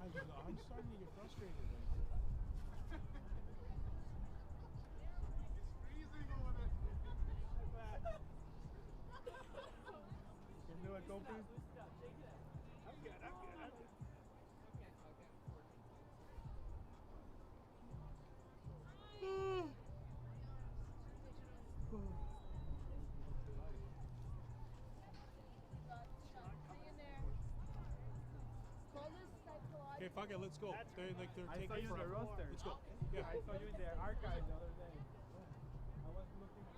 I'm starting to get frustrated. It's freezing over there. Can you do it, Gopi? I'm good. Okay, fuck it, let's go. They're I taking saw you in the roster. Let's go. Yeah, I saw you in the archive the other day. I was looking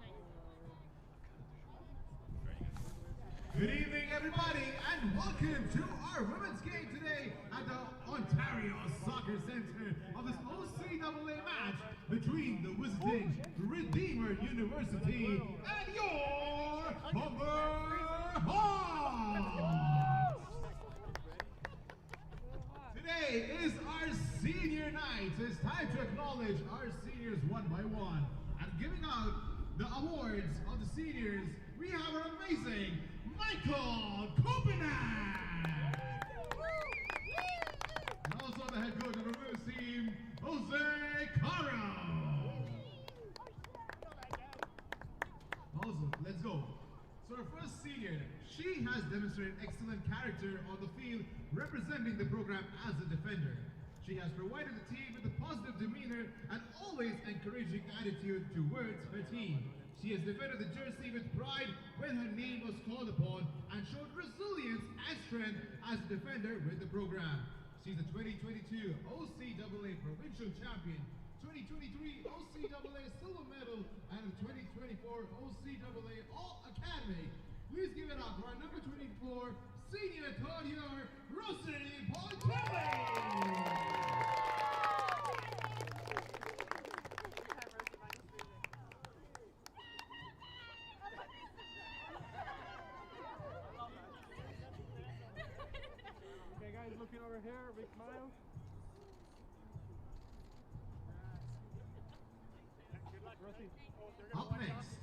Good evening, everybody, and welcome to our women's game today at the Ontario Soccer Centre of this OCAA match between the visiting Redeemer University and your Humber Hawks. Today is our senior night. It's time to acknowledge our seniors one by one. And giving out the awards of the seniors, we have our amazing Michael Copenhagen! And also the head coach of the women's team, Jose Caro! Also, let's go. So our first senior, she has demonstrated excellent character on the field, representing the program as a defender. She has provided the team with a positive demeanor and always encouraging attitude towards her team. She has defended the jersey with pride when her name was called upon and showed resilience and strength as a defender with the program. She's the 2022 OCAA Provincial Champion, 2023 OCAA Silver Medal, and the 2024 OCAA All-Academy. Please give it up for our number 24 senior third year, Rosie Pontelli! Okay, guys, looking over here, big smile. Up next,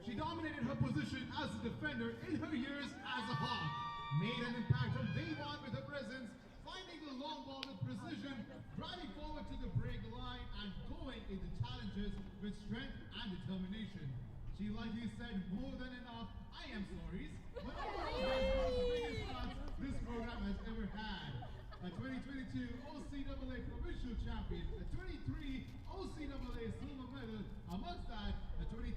she dominated her position as a defender in her years as a Hawk. Made an impact from day one with her presence, finding the long ball with precision, driving forward to the break line, and going into challenges with strength and determination. She likely said more than enough I am sorries, but overall has one of the biggest starts this program has ever had. A 2022 OCAA Provincial Champion, a 23 OCAA Silver Medal, amongst that, a 23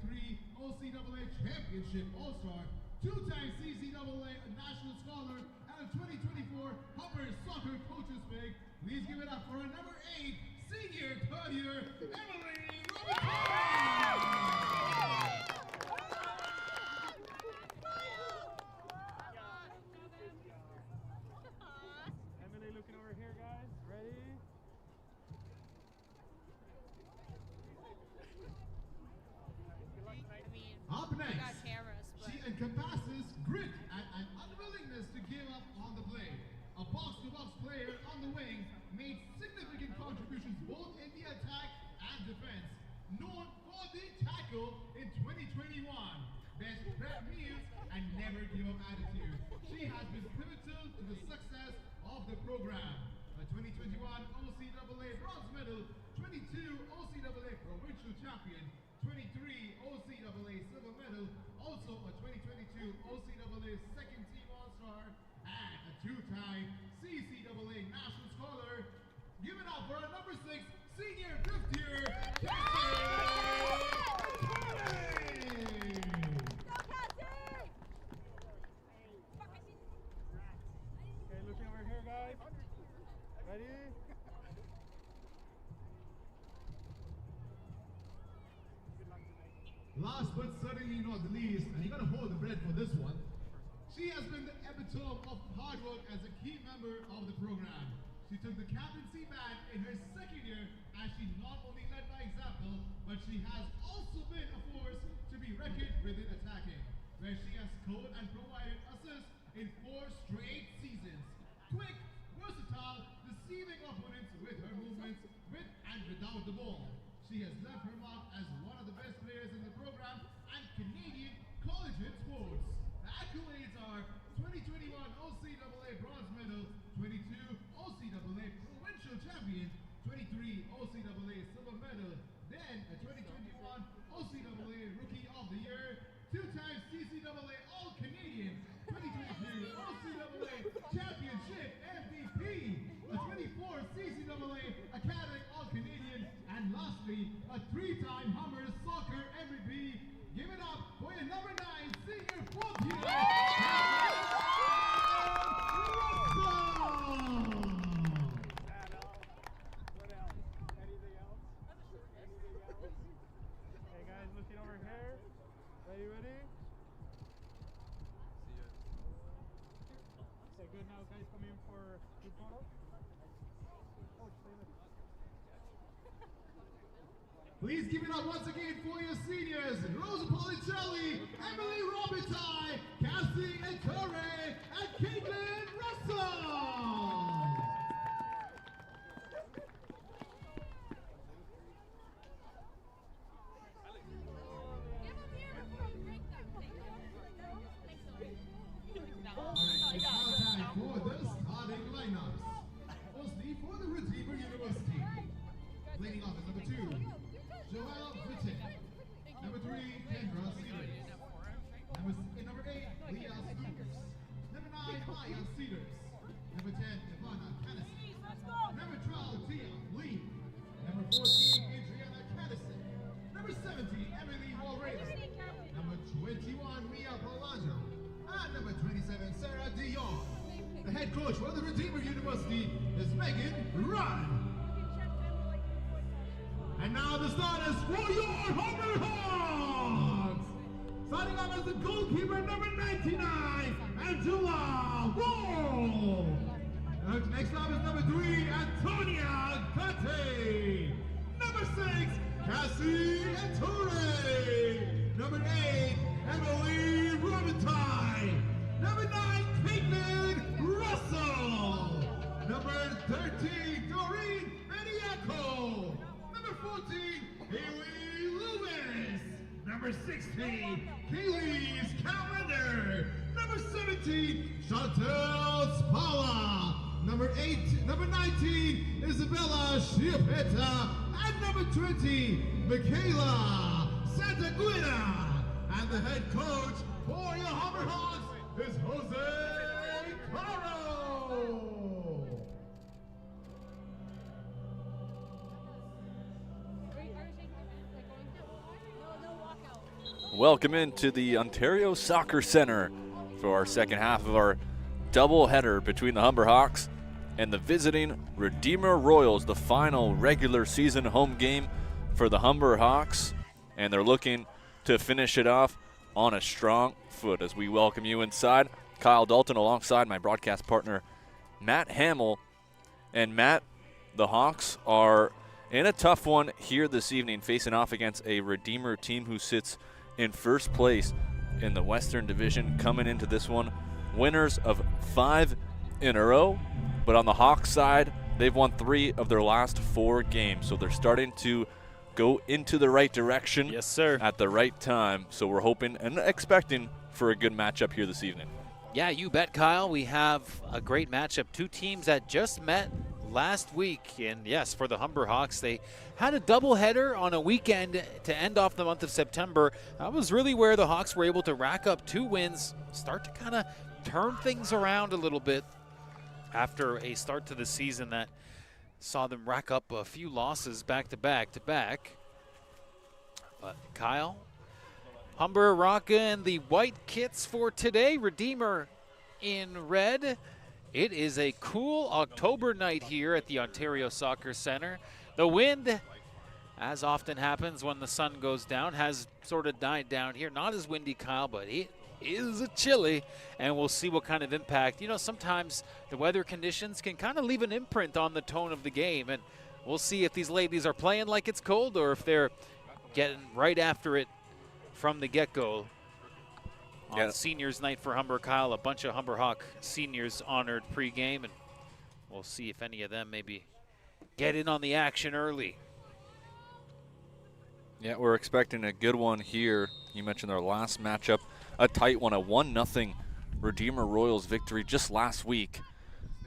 OCAA Championship All-Star, two-time CCAA National Scholar, and a 2024 Humber Soccer Coaches Pick. Please give it up for our number 8 senior third year, Emily Robinson! Looking over here, guys. Ready? Up next, she encompasses grit and an unwillingness to give up on the play. A box-to-box player on the wing, made significant contributions both in the attack and defense. Known for the tackle in 2021. Best prep meals and never give up attitude. She has been pivotal to the success of the program. A 2021 OCAA bronze medal, 22 OCAA provincial champion, 23 OCAA silver medal, also a 2022 OCAA second team all-star, and a two-time CCAA national scholar. Give it up for our number 6 senior fifth year, Okay, looking over here, guys. Ready? Last but certainly not the least, and you gotta hold the breath for this one. She has been the epitome of hard work as a key member of the program. She took the captaincy back in her second year, as she not only led by example, but she has also been a force to be reckoned with in attacking, where she has scored and provided assists in 4 straight seasons. Quick, versatile, deceiving opponents with her movements, with and without the ball. She has left her mark as one of the best players in the program and Canadian collegiate sports. The accolades are 2021 OCAA bronze medal, 22 OCAA 2023 OCAA Silver Medal, then a 2021 OCAA Rookie of the Year, two-time CCAA All-Canadian, 2022 OCAA Championship MVP, a 24 CCAA Academic All-Canadian, and lastly, a three-time Humber Soccer MVP. Give it up for your number 9 senior fourth year. What else? Anything else? Anything else? Okay, guys, looking over here. Ready? See ya. Okay, good. Now, guys, come in for group photo. Coach, stay there. Please give it up once again for your seniors, Rosa Policelli, Emily Robitaille, Cassie Ettore, and Caitlin Russell. Alright, it's now time for the starting lineups. Firstly, for the Redeemer University. Leading off is number 2, Joelle Fitton. Number 3, Kendra Cedars. Number 8, Leah Scoopers. Number 9, Maya Cedars. Number 10, Ivana Cannison. Number 12, Tia Lee. Number 14, Adriana Cannison. Number 17, Emily Moreno. Number 21, Mia Polazzo. And number 27, Sarah Dion. The head coach for the Redeemer University is Megan Run. And now the starters for your Humber Hawks! Starting off as the goalkeeper, number 99, Angela Wall. Next up is number 3, Antonia Gatti. Number 6, Cassie Ettore. Number 8, Emily Robitaille. Number 9, Caitlin Russell. Number 13, Doreen Mediaco. Number 14, Haley Lewis. Number 16, Kaylee's Calendar. Number 17, Chantel Spala. Number 19, Isabella Schiappetta. And number 20, Michaela Santaguina. And the head coach for your Humber Hawks is Jose Caro. Welcome into the Ontario Soccer Centre for our second half of our double header between the Humber Hawks and the visiting Redeemer Royals, the final regular season home game for the Humber Hawks, and they're looking to finish it off on a strong foot as we welcome you inside. Kyle Dalton alongside my broadcast partner Matt Hamill. And Matt, the Hawks are in a tough one here this evening, facing off against a Redeemer team who sits in first place in the Western Division, coming into this one winners of 5 in a row. But on the Hawks side, they've won 3 of their last 4 games, so they're starting to go into the right direction. Yes, sir. At the right time. So we're hoping and expecting for a good matchup here this evening. Yeah, you bet, Kyle. We have a great matchup. 2 teams that just met last week. And yes, for the Humber Hawks, they had a doubleheader on a weekend to end off the month of September. That was really where the Hawks were able to rack up 2 wins, start to kind of turn things around a little bit after a start to the season that saw them rack up a few losses back to back. But Kyle, Humber rocking the white kits for today. Redeemer in red. It is a cool October night here at the Ontario Soccer Centre. The wind, as often happens when the sun goes down, has sort of died down here. Not as windy, Kyle, but it is chilly, and we'll see what kind of impact. You know, sometimes the weather conditions can kind of leave an imprint on the tone of the game, and we'll see if these ladies are playing like it's cold or if they're getting right after it from the get-go. On seniors night for Humber, Kyle, a bunch of Humber Hawk seniors honored pregame, and we'll see if any of them maybe get in on the action early. Yeah, we're expecting a good one here. You mentioned our last matchup, a tight one, a 1-0 Redeemer Royals victory just last week,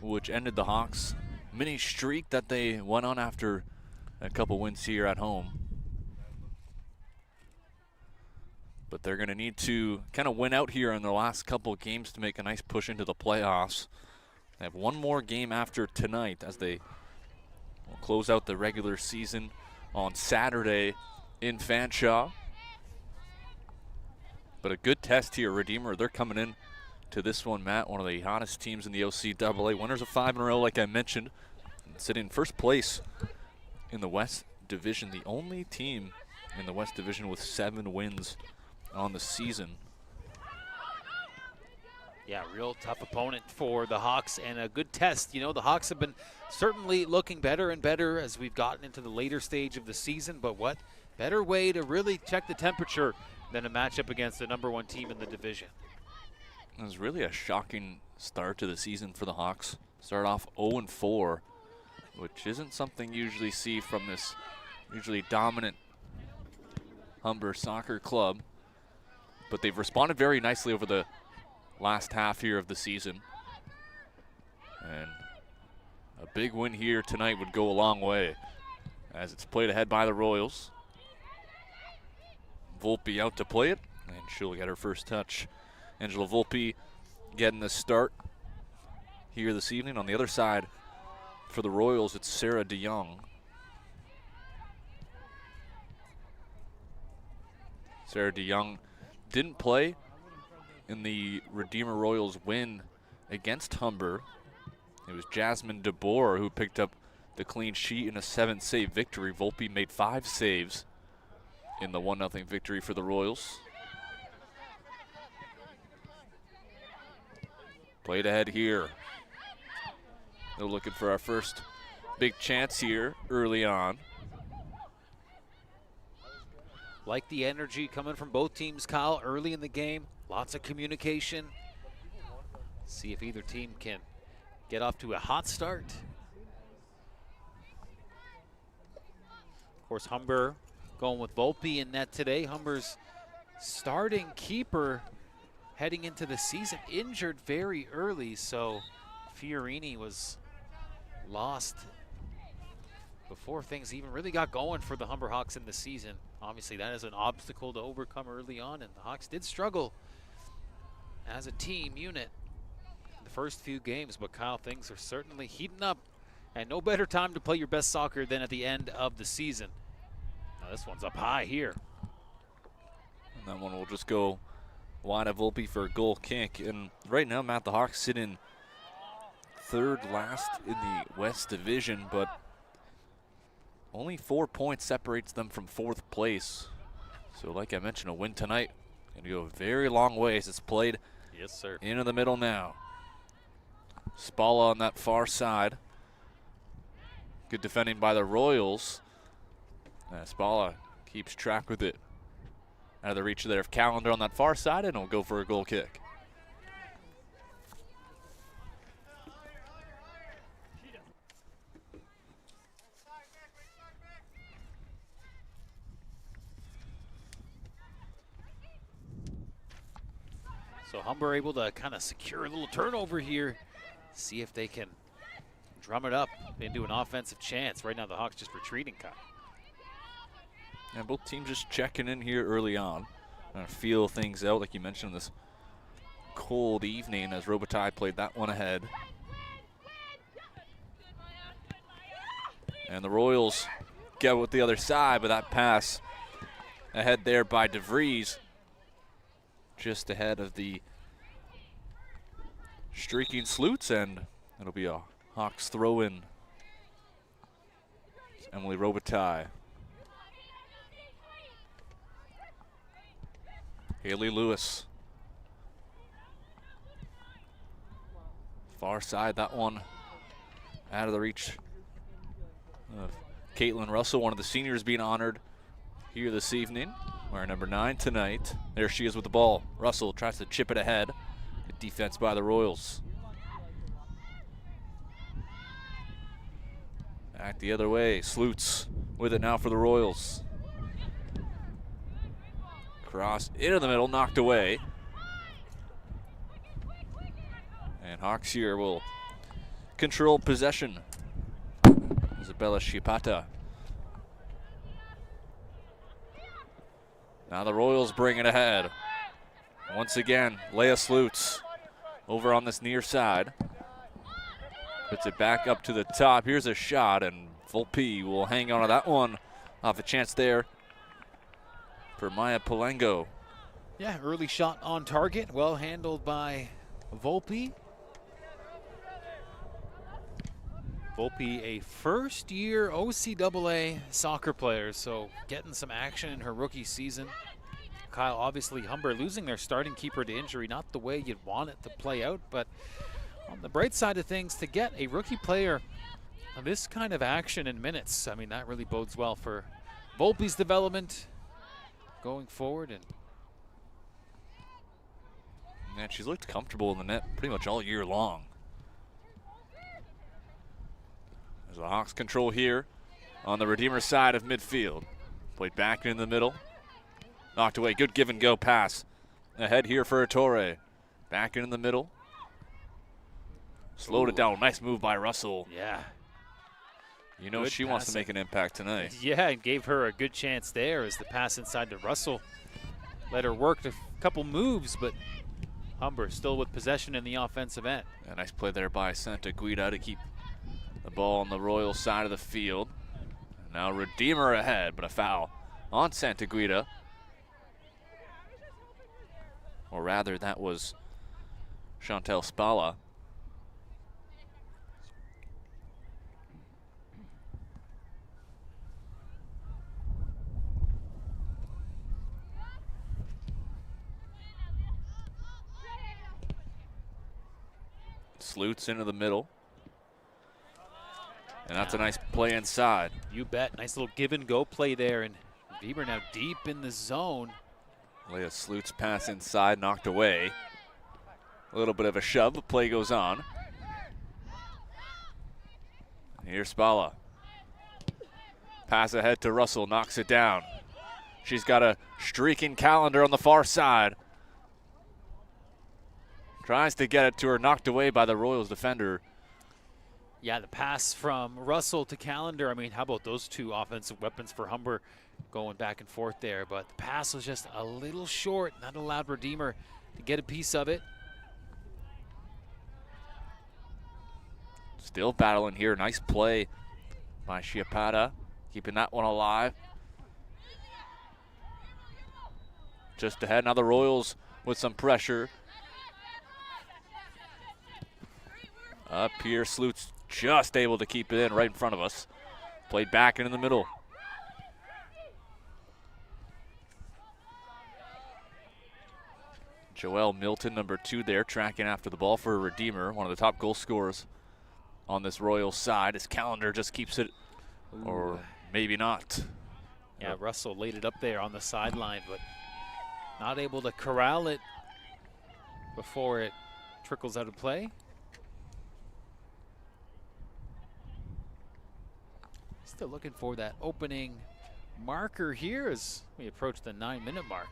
which ended the Hawks' mini streak that they went on after a couple wins here at home. But they're going to need to kind of win out here in their last couple of games to make a nice push into the playoffs. They have one more game after tonight as they will close out the regular season on Saturday in Fanshawe. But a good test here, Redeemer. They're coming in to this one, Matt, one of the hottest teams in the OCAA. Winners of 5 in a row, like I mentioned, and sitting in first place in the West Division. The only team in the West Division with 7 wins on the season. Yeah, real tough opponent for the Hawks and a good test. You know, the Hawks have been certainly looking better and better as we've gotten into the later stage of the season, but what better way to really check the temperature than a matchup against the #1 team in the division. It was really a shocking start to the season for the Hawks. Start off 0-4, which isn't something you usually see from this usually dominant Humber soccer club. But they've responded very nicely over the last half here of the season. And a big win here tonight would go a long way as it's played ahead by the Royals. Volpe out to play it, and she'll get her first touch. Angela Volpe getting the start here this evening. On the other side for the Royals, it's Sarah DeYoung. Sarah DeYoung didn't play in the Redeemer Royals win against Humber. It was Jasmine DeBoer who picked up the clean sheet in a 7-save victory. Volpe made 5 saves in the 1-0 victory for the Royals. Played ahead here. They're looking for our first big chance here early on. Like the energy coming from both teams, Kyle, early in the game. Lots of communication. See if either team can get off to a hot start. Of course, Humber going with Volpe in net today. Humber's starting keeper heading into the season injured very early, so Fiorini was lost before things even really got going for the Humber Hawks in the season. Obviously, that is an obstacle to overcome early on, and the Hawks did struggle as a team unit in the first few games, but Kyle, things are certainly heating up, and no better time to play your best soccer than at the end of the season. Now this one's up high here. And that one will just go wide of Volpe for a goal kick. And right now, Matt, the Hawks sit in third last in the West Division, but only 4 points separates them from 4th place. So like I mentioned, a win tonight can go a very long way as it's played. Yes, sir. Into the middle now. Spalla on that far side. Good defending by the Royals. Spalla keeps track with it. Out of the reach there of Callender on that far side, and it'll go for a goal kick. So Humber able to kind of secure a little turnover here. See if they can drum it up into an offensive chance. Right now the Hawks just retreating, Kyle. And both teams just checking in here early on. Trying to feel things out, like you mentioned, this cold evening as Robitaille played that one ahead. And the Royals get with the other side, but that pass ahead there by DeVries. Just ahead of the streaking Sloots, and it'll be a Hawks throw-in. Emily Robitaille. Haley Lewis. Far side, that one out of the reach of Caitlin Russell, one of the seniors being honored here this evening. Wearing number 9 tonight. There she is with the ball. Russell tries to chip it ahead. Good defense by the Royals. Back the other way. Sloots with it now for the Royals. Cross into the middle, knocked away. And Hawks here will control possession. Isabella Shipata Now the Royals bring it ahead. Once again, Leah Slutz over on this near side. Puts it back up to the top. Here's a shot, and Volpe will hang on to that one. Off a chance there for Maya Palengo. Yeah, early shot on target. Well handled by Volpe. Volpe, a first-year OCAA soccer player, so getting some action in her rookie season. Kyle, obviously Humber losing their starting keeper to injury, not the way you'd want it to play out, but on the bright side of things, to get a rookie player this kind of action in minutes, I mean, that really bodes well for Volpe's development going forward. And she's looked comfortable in the net pretty much all year long. There's the Hawks control here on the Redeemer side of midfield. Played back in the middle. Knocked away. Good give and go pass. Ahead here for Ettore. Back in the middle. Slowed it down. Nice move by Russell. Yeah. You know, she wants to make an impact tonight. Yeah, and gave her a good chance there as the pass inside to Russell. Let her work a couple moves, but Humber still with possession in the offensive end. A nice play there by Santa Guida to keep the ball on the Royal side of the field. Now Redeemer ahead, but a foul on Santa Guida. Or rather, that was Chantel Spala. Slutz into the middle. And that's a nice play inside. You bet. Nice little give and go play there. And Bieber now deep in the zone. Leah Slutz pass inside, knocked away. A little bit of a shove, the play goes on. Here's Spala. Pass ahead to Russell, knocks it down. She's got a streaking calendar on the far side. Tries to get it to her, knocked away by the Royals defender. Yeah, the pass from Russell to Calendar. I mean, how about those two offensive weapons for Humber going back and forth there? But the pass was just a little short. That allowed Redeemer to get a piece of it. Still battling here. Nice play by Chiapata, keeping that one alive. Just ahead. Now the Royals with some pressure. Up here, Slutz just able to keep it in right in front of us. Played back into the middle. Joelle Milton, number 2 there, tracking after the ball for Redeemer, one of the top goal scorers on this Royals side. His calendar just keeps it, or maybe not. Yeah, Russell laid it up there on the sideline, but not able to corral it before it trickles out of play. Still looking for that opening marker here as we approach the 9-minute mark.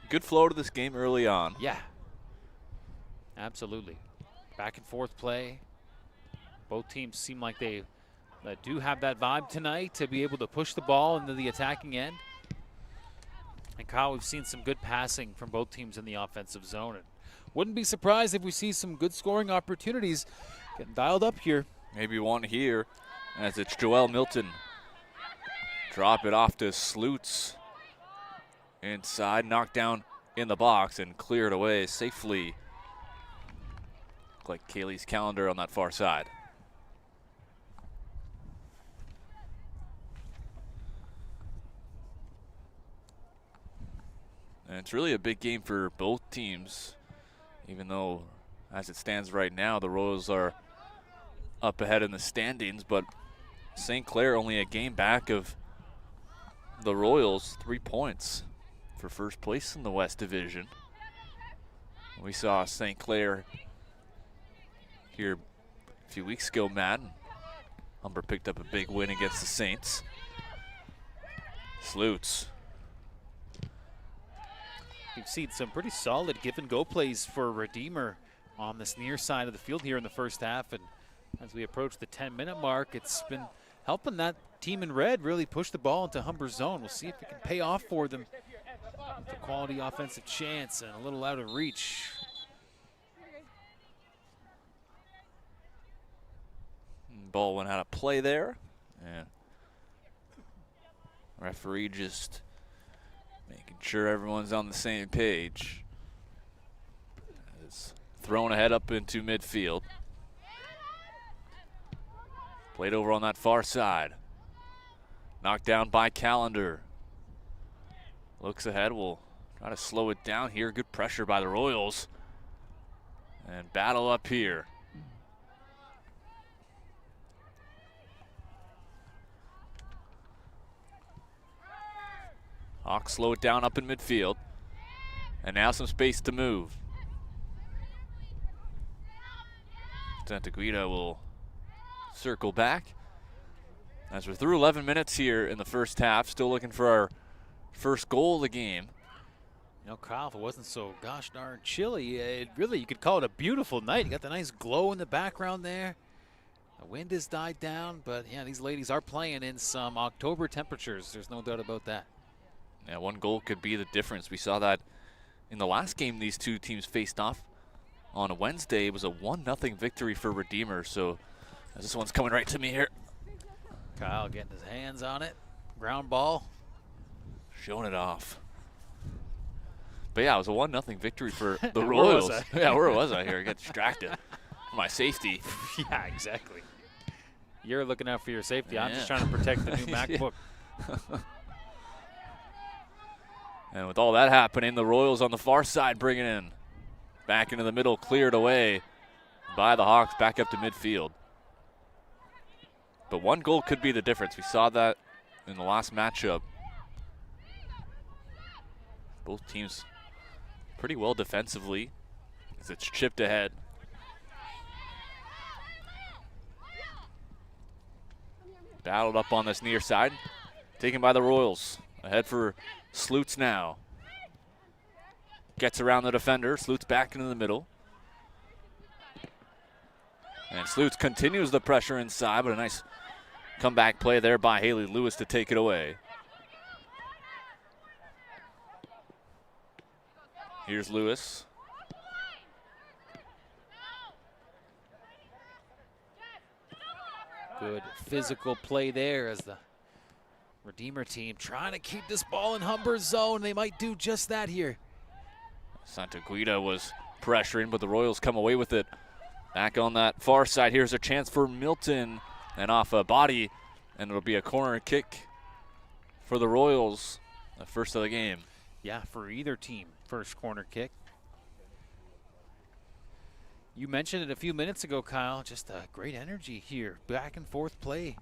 Good flow to this game early on. Yeah, absolutely. Back and forth play. Both teams seem like they do have that vibe tonight to be able to push the ball into the attacking end. And Kyle, we've seen some good passing from both teams in the offensive zone. And wouldn't be surprised if we see some good scoring opportunities getting dialed up here. Maybe one here as it's Joelle Milton. Drop it off to Slutz. Inside, knocked down in the box and cleared away safely. Look like Kaylee's calendar on that far side. And it's really a big game for both teams, even though as it stands right now, the Royals are up ahead in the standings, but St. Clair only a game back of the Royals, 3 points for first place in the West Division. We saw St. Clair here a few weeks ago, Matt. Humber picked up a big win against the Saints. Slutz. We've seen some pretty solid give and go plays for Redeemer on this near side of the field here in the first half, and as we approach the 10-minute mark, it's been helping that team in red really push the ball into Humber's zone. We'll see if it can pay off for them. With a quality offensive chance and a little out of reach. Ball went out of play there. And referee just making sure everyone's on the same page. It's thrown ahead up into midfield. Played over on that far side. Knocked down by Callender. Looks ahead, will try to slow it down here. Good pressure by the Royals. And battle up here. Hawks slow it down up in midfield. And now some space to move. Santa Guida will circle back. As we're through 11 minutes here in the first half, still looking for our first goal of the game. You know, Kyle, if it wasn't so gosh darn chilly, it really, you could call it a beautiful night. You got the nice glow in the background there. The wind has died down, but yeah, these ladies are playing in some October temperatures. There's no doubt about that. Yeah, one goal could be the difference. We saw that in the last game these two teams faced off on a Wednesday. It was a 1-0 victory for Redeemer. So this one's coming right to me here. Kyle getting his hands on it. Ground ball. Showing it off. But yeah, it was a 1-0 victory for the Royals. Yeah, where was I here? I got distracted. My safety. Yeah, exactly. You're looking out for your safety. Yeah. I'm just trying to protect the new MacBook. And with all that happening, the Royals on the far side bringing in. Back into the middle, cleared away by the Hawks, back up to midfield. But one goal could be the difference. We saw that in the last matchup. Both teams pretty well defensively as it's chipped ahead. Battled up on this near side. Taken by the Royals. Ahead for Sloots now. Gets around the defender. Sloots back into the middle. And Sloots continues the pressure inside, but a nice comeback play there by Haley Lewis to take it away. Here's Lewis. Good physical play there as the Redeemer team trying to keep this ball in Humber's zone. They might do just that here. Santa Guida was pressuring, but the Royals come away with it. Back on that far side, here's a chance for Milton. And off a body, and it'll be a corner kick for the Royals, the first of the game. Yeah, for either team, first corner kick. You mentioned it a few minutes ago, Kyle, just a great energy here. Back and forth play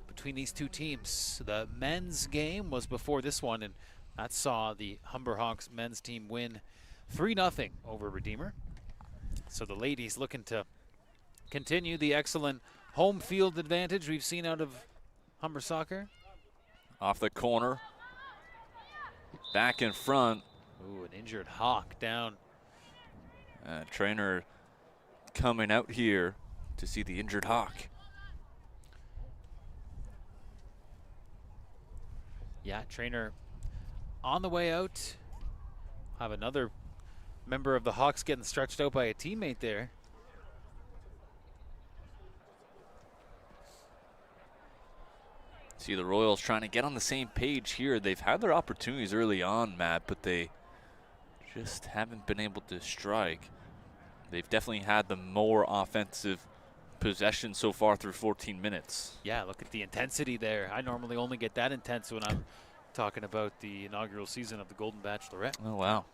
between these two teams. The men's game was before this one, and that saw the Humber Hawks men's team win 3-0 over Redeemer. So the ladies looking to continue the excellent home field advantage we've seen out of Humber Soccer. Off the corner. Back in front. Ooh, an injured Hawk down. Trainer coming out here to see the injured Hawk. Yeah, trainer on the way out. Have another member of the Hawks getting stretched out by a teammate there. See the Royals trying to get on the same page here. They've had their opportunities early on, Matt, but they just haven't been able to strike. They've definitely had the more offensive possession so far through 14 minutes. Yeah, look at the intensity there. I normally only get that intense when I'm talking about the inaugural season of the Golden Bachelorette. Oh, wow.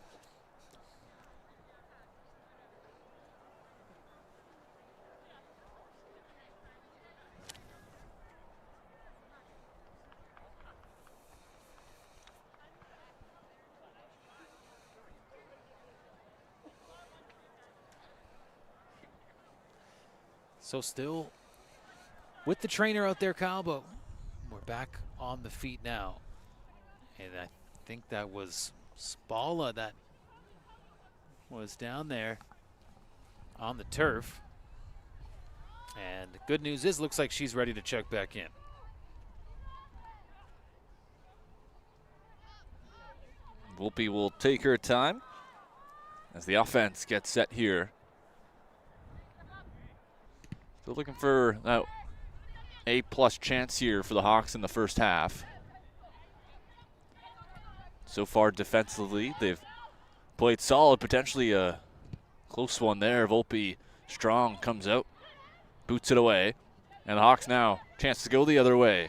So still with the trainer out there, Kyle, but we're back on the feet now. And I think that was Spala that was down there on the turf. And the good news is, looks like she's ready to check back in. Volpe will take her time as the offense gets set here. Still looking for that A+ chance here for the Hawks in the first half. So far defensively, they've played solid, potentially a close one there. Volpe strong, comes out, boots it away. And the Hawks now, chance to go the other way.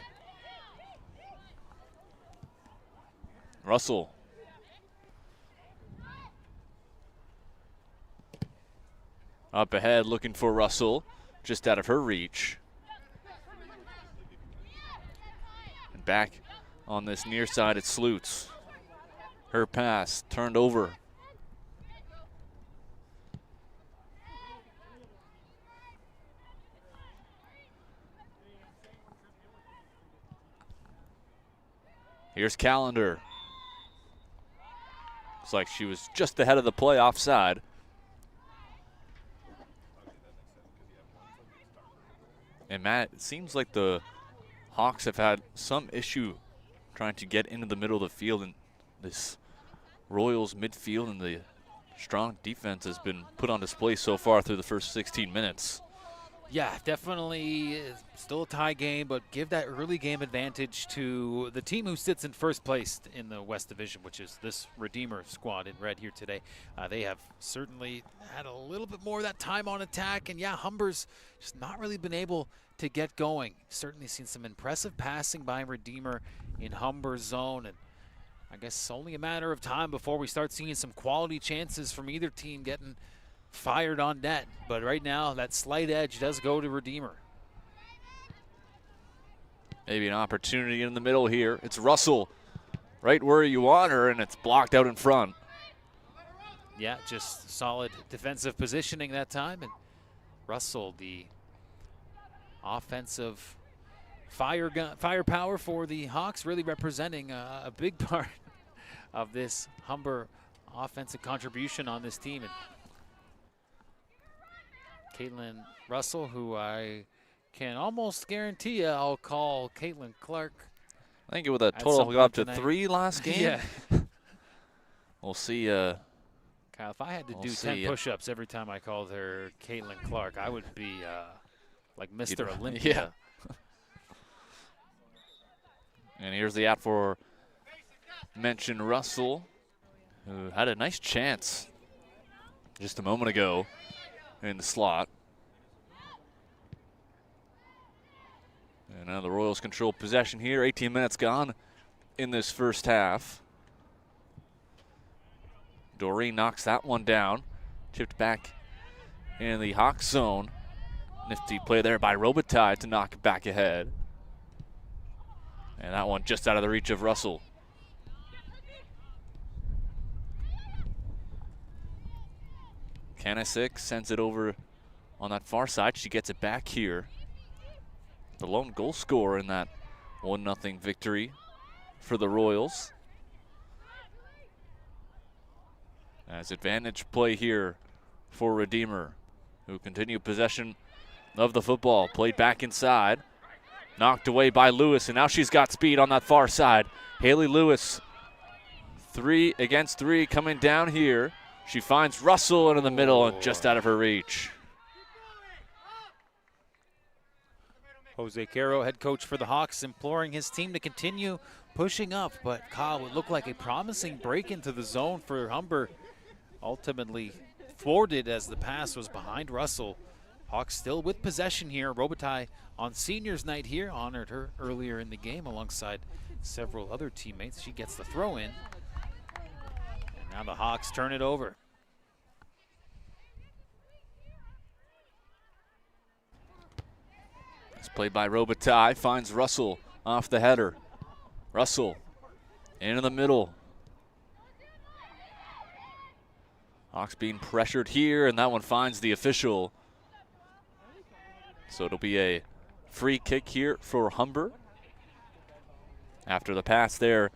Russell. Up ahead, looking for Russell, just out of her reach. And back on this near side, it's Slutes. Her pass turned over. Here's Callender. Looks like she was just ahead of the play offside. And Matt, it seems like the Hawks have had some issue trying to get into the middle of the field, and this Royals midfield and the strong defense has been put on display so far through the first 16 minutes. Yeah, definitely still a tie game, but give that early game advantage to the team who sits in first place in the West Division, which is this Redeemer squad in red here today. They have certainly had a little bit more of that time on attack, and yeah, Humber's just not really been able to get going. Certainly seen some impressive passing by Redeemer in Humber's zone, and I guess only a matter of time before we start seeing some quality chances from either team getting fired on net. But right now, that slight edge does go to Redeemer. Maybe an opportunity in the middle here. It's Russell right where you want her, and it's blocked out in front. Yeah, just solid defensive positioning that time. And Russell, the offensive firepower for the Hawks, really representing a big part of this Humber offensive contribution on this team. And Caitlin Russell, who I can almost guarantee you I'll call Caitlin Clark. I think with a total of up to 3 last game. Yeah. We'll see. Kyle, if I had to do 10 push-ups every time I called her Caitlin Clark, I would be like Mr. Olympia. Yeah. And here's the aforementioned Russell, who had a nice chance just a moment ago in the slot. And now the Royals control possession here. 18 minutes gone in this first half. Doreen knocks that one down. Chipped back in the Hawks zone. Nifty play there by Robitaille to knock it back ahead. And that one just out of the reach of Russell. Kanasick sends it over on that far side. She gets it back here. The lone goal scorer in that 1-0 victory for the Royals. As advantage play here for Redeemer, who continue possession of the football. Played back inside. Knocked away by Lewis, and now she's got speed on that far side. Haley Lewis, 3 against 3 coming down here. She finds Russell into the middle and just out of her reach. Jose Caro, head coach for the Hawks, imploring his team to continue pushing up, but Kyle, would look like a promising break into the zone for Humber. Ultimately thwarted as the pass was behind Russell. Hawks still with possession here. Robitaille on seniors night here, honored her earlier in the game alongside several other teammates. She gets the throw in. And now the Hawks turn it over. It's played by Robitaille, finds Russell off the header. Russell into the middle. Hawks being pressured here, and that one finds the official. So it'll be a free kick here for Humber. After the pass there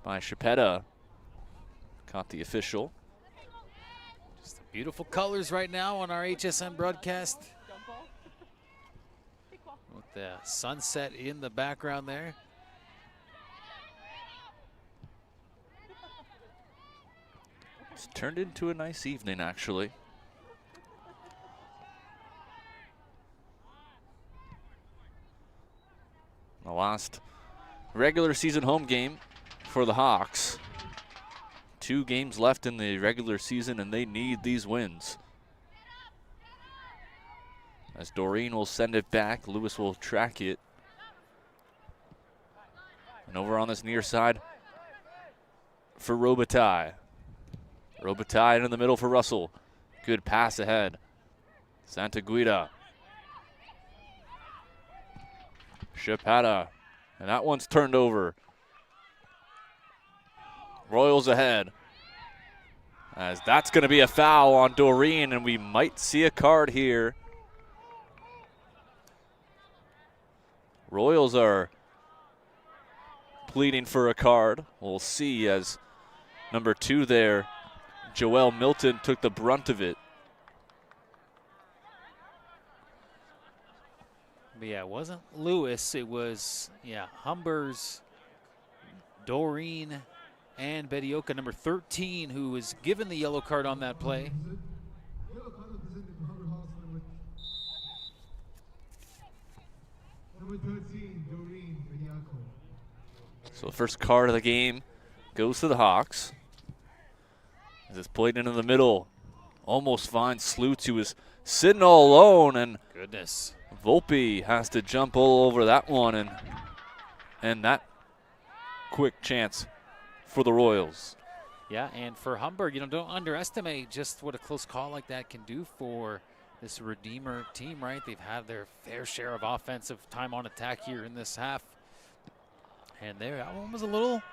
by Chapetta, caught the official. Just beautiful colors right now on our HSN broadcast. With the sunset in the background there. It's turned into a nice evening, actually. The last regular season home game for the Hawks. 2 games left in the regular season, and they need these wins. As Doreen will send it back, Lewis will track it. And over on this near side for Robitaille. Robitaille in the middle for Russell. Good pass ahead. Santa Guida. Chapada. And that one's turned over. Royals ahead. As that's going to be a foul on Doreen, and we might see a card here. Royals are pleading for a card. We'll see, as number 2 there, Joelle Milton, took the brunt of it. But yeah, it wasn't Lewis. It was, Humber's Doreen and Bedioka, number 13, who was given the yellow card on that play. Number 13, Doreen Bediako. So the first card of the game goes to the Hawks. As it's played into the middle. Almost finds Slutz, who was sitting all alone, and goodness, Volpe has to jump all over that one, and that quick chance for the Royals. Yeah, and for Humber, don't underestimate just what a close call like that can do for this Redeemer team, right? They've had their fair share of offensive time on attack here in this half. And there, that one was a little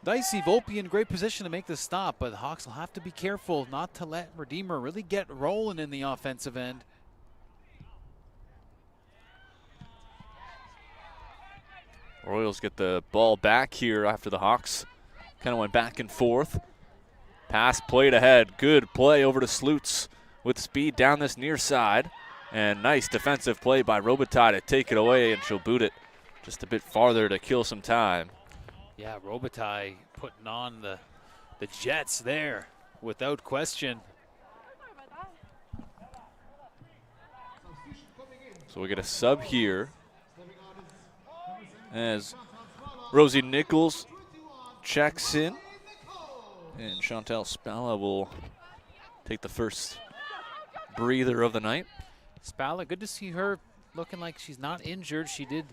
dicey. Volpe in great position to make the stop, but the Hawks will have to be careful not to let Redeemer really get rolling in the offensive end. Royals get the ball back here after the Hawks kind of went back and forth. Pass played ahead. Good play over to Slutz with speed down this near side. And nice defensive play by Robitaille to take it away, and she'll boot it just a bit farther to kill some time. Yeah, Robitaille putting on the Jets there without question. So we get a sub here as Rosie Nichols checks in, and Chantel Spalla will take the first breather of the night. Spalla, good to see her looking like she's not injured. She did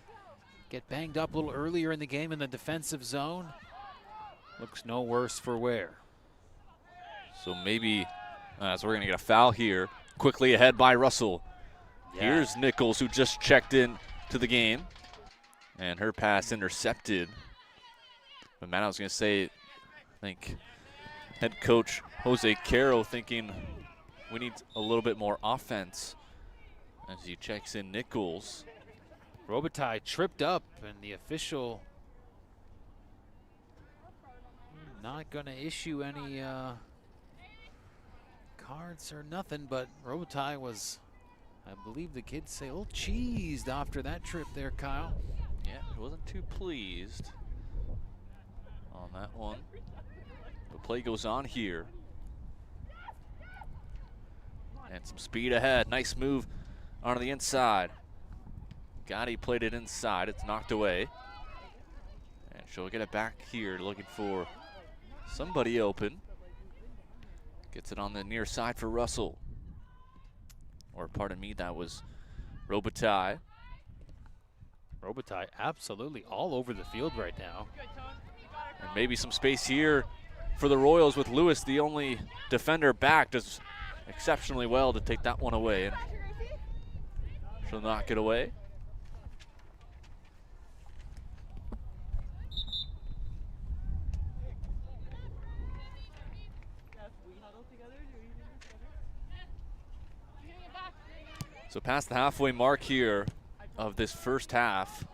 get banged up a little earlier in the game in the defensive zone. Looks no worse for wear. So maybe, so we're going to get a foul here. Quickly ahead by Russell. Yeah. Here's Nichols, who just checked in to the game. And her pass intercepted. But Matt, I was going to say, I think head coach Jose Caro thinking we need a little bit more offense as he checks in Nichols. Robitaille tripped up, and the official not going to issue any cards or nothing, but Robitaille was, I believe the kids say, a little cheesed after that trip there, Kyle. Yeah, he wasn't too pleased on that one. The play goes on here. And some speed ahead. Nice move onto the inside. Gotti played it inside. It's knocked away. And she'll get it back here, looking for somebody open. Gets it on the near side for Russell. Or pardon me, that was Robitaille. Robitaille absolutely all over the field right now. And maybe some space here for the Royals with Lewis, the only defender back, does exceptionally well to take that one away. And she'll knock it away. So past the halfway mark here of this first half.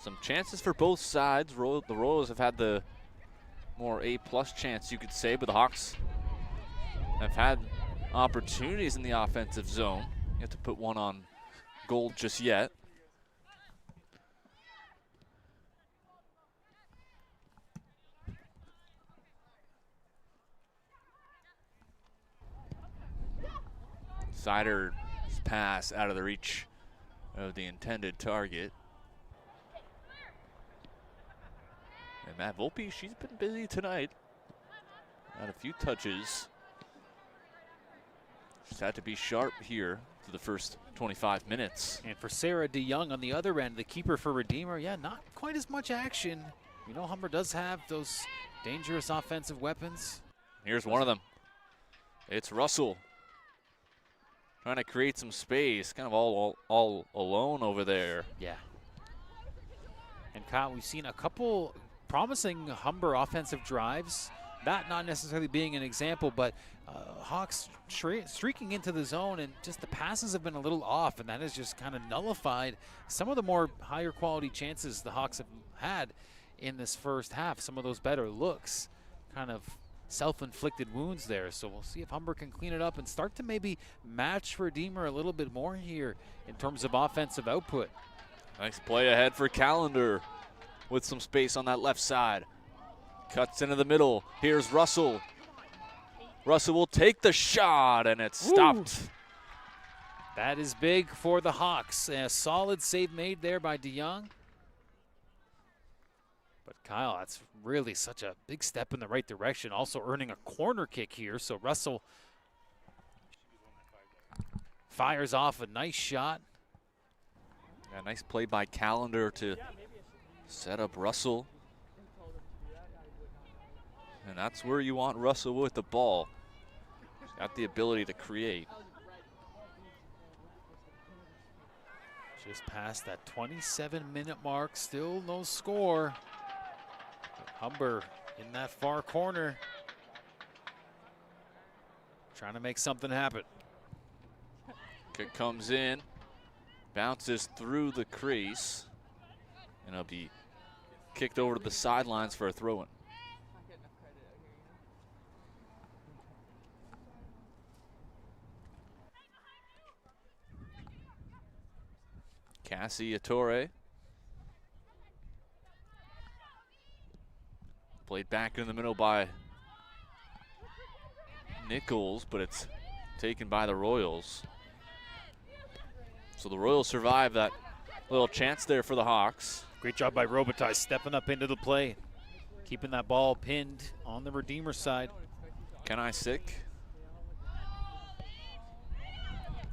Some chances for both sides. The Royals have had the more A-plus chance, you could say, but the Hawks have had opportunities in the offensive zone. You have to put one on goal just yet. Sider's pass out of the reach of the intended target. And Matt Volpe, she's been busy tonight. Had a few touches. Just had to be sharp here for the first 25 minutes. And for Sarah DeYoung on the other end, the keeper for Redeemer, yeah, not quite as much action. You know, Humber does have those dangerous offensive weapons. Here's one of them. It's Russell. Trying to create some space, kind of all alone over there. Yeah. And Kyle, we've seen a couple promising Humber offensive drives. That not necessarily being an example, but Hawks streaking into the zone, and just the passes have been a little off, and that has just kind of nullified some of the more higher quality chances the Hawks have had in this first half. Some of those better looks, kind of self-inflicted wounds there. So we'll see if Humber can clean it up and start to maybe match Redeemer a little bit more here in terms of offensive output. Nice play ahead for Callender with some space on that left side. Cuts into the middle. Here's Russell. Russell will take the shot, and it's stopped. That is big for the Hawks. A solid save made there by DeYoung. But Kyle, that's really such a big step in the right direction. Also earning a corner kick here. So Russell fires off a nice shot. Yeah, nice play by Callender to set up Russell. And that's where you want Russell with the ball. He's got the ability to create. Just past that 27-minute mark, still no score. Humber in that far corner, trying to make something happen. Kick comes in, bounces through the crease, and it'll be kicked over to the sidelines for a throw-in. Cassie Ettore. Played back in the middle by Nichols, but it's taken by the Royals. So the Royals survive that little chance there for the Hawks. Great job by Robitaille stepping up into the play, keeping that ball pinned on the Redeemer side. Kenai Sick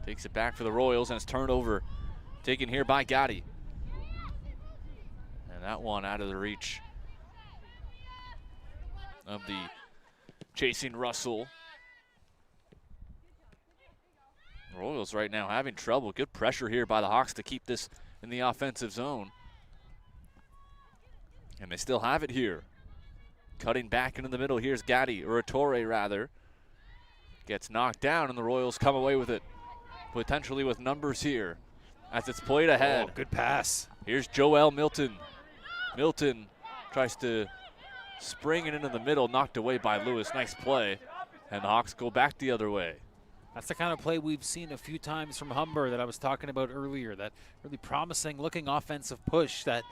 takes it back for the Royals, and it's turned over. Taken here by Gotti. And that one out of the reach of the chasing Russell. Royals right now having trouble. Good pressure here by the Hawks to keep this in the offensive zone. And they still have it here. Cutting back into the middle. Here's Gotti, or Ettore rather. Gets knocked down, and the Royals come away with it. Potentially with numbers here as it's played ahead. Oh, good pass. Here's Joel Milton. Milton tries to spring it into the middle, knocked away by Lewis. Nice play. And the Hawks go back the other way. That's the kind of play we've seen a few times from Humber that I was talking about earlier, that really promising looking offensive push that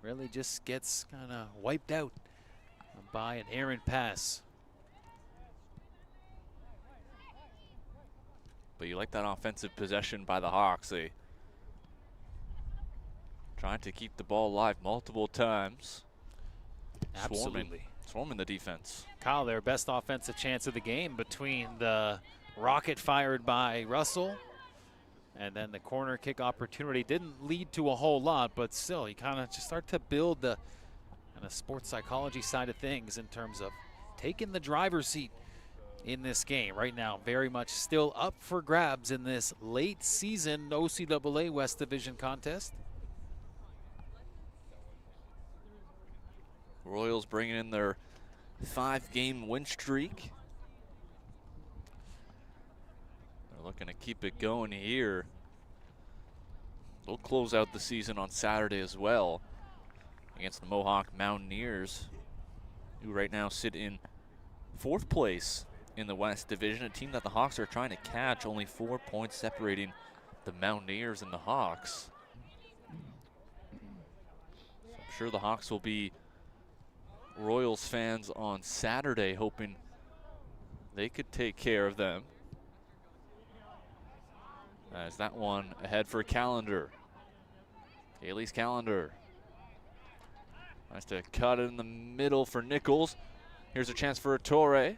really just gets kind of wiped out by an errant pass. But you like that offensive possession by the Hawks. They trying to keep the ball alive multiple times. Absolutely. Swarming the defense. Kyle, their best offensive chance of the game between the rocket fired by Russell and then the corner kick opportunity. Didn't lead to a whole lot, but still, you kind of just start to build the kind of sports psychology side of things in terms of taking the driver's seat in this game. Right now, very much still up for grabs in this late season OCAA West Division contest. Royals bringing in their 5-game win streak. They're looking to keep it going here. They'll close out the season on Saturday as well against the Mohawk Mountaineers, who right now sit in 4th place in the West Division, a team that the Hawks are trying to catch, only 4 points separating the Mountaineers and the Hawks. So I'm sure the Hawks will be Royals fans on Saturday, hoping they could take care of them. As that one ahead for Calendar. Haley's Calendar. Nice to cut it in the middle for Nichols. Here's a chance for a Torre.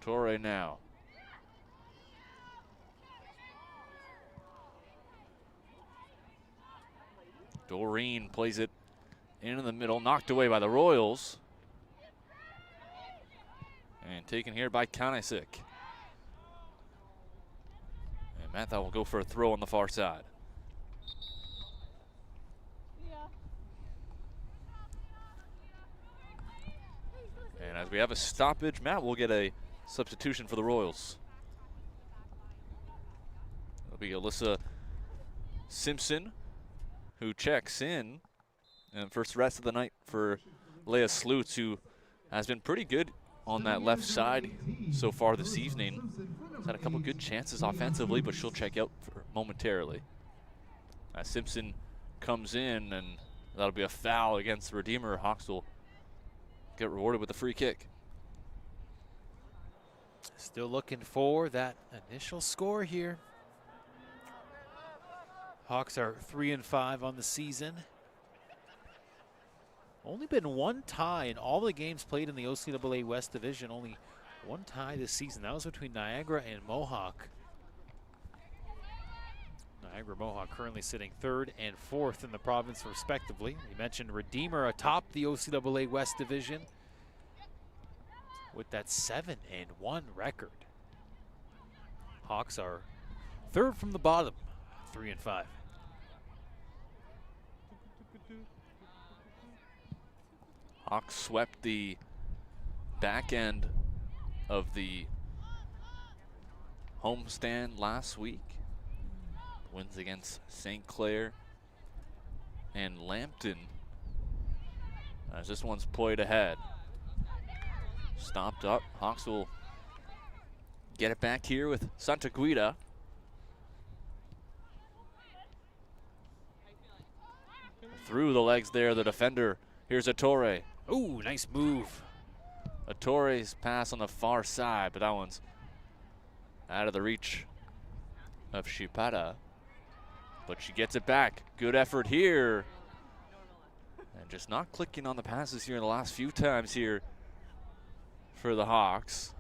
Torre now. Doreen plays it in the middle, knocked away by the Royals. And taken here by Kanisic. And Matha will go for a throw on the far side. And as we have a stoppage, Matt will get a substitution for the Royals. It'll be Alyssa Simpson, who checks in. And first rest of the night for Leah Slutz, who has been pretty good on that left side so far this evening. She's had a couple good chances offensively, but she'll check out momentarily. As Simpson comes in, and that'll be a foul against Redeemer. Hawks will get rewarded with a free kick. Still looking for that initial score here. Hawks are 3-5 on the season. Only been one tie in all the games played in the OCAA West Division. Only one tie this season. That was between Niagara and Mohawk. Niagara Mohawk currently sitting 3rd and 4th in the province respectively. We mentioned Redeemer atop the OCAA West Division with that 7-1 record. Hawks are 3rd from the bottom, 3-5. Hawks swept the back end of the homestand last week. Wins against St. Clair and Lambton. As this one's played ahead. Stopped up. Hawks will get it back here with Santa Guida. Through the legs there, the defender. Here's a Torre. Ooh, nice move. A Torre's pass on the far side, but that one's out of the reach of Shipata. But she gets it back. Good effort here. And just not clicking on the passes here in the last few times here for the Hawks.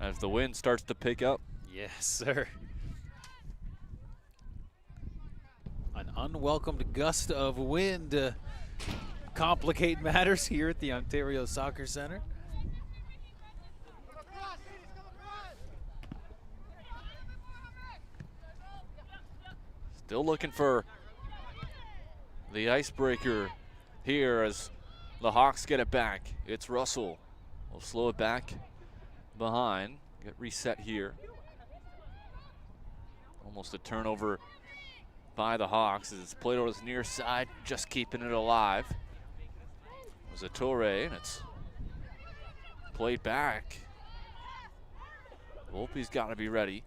As the wind starts to pick up. Yes, sir. An unwelcomed gust of wind to complicate matters here at the Ontario Soccer Center. Still looking for the icebreaker here as the Hawks get it back. It's Russell. We'll slow it back behind. Get reset here. Almost a turnover by the Hawks as it's played over the near side, just keeping it alive. It was a Torre, and it's played back. Volpe's got to be ready.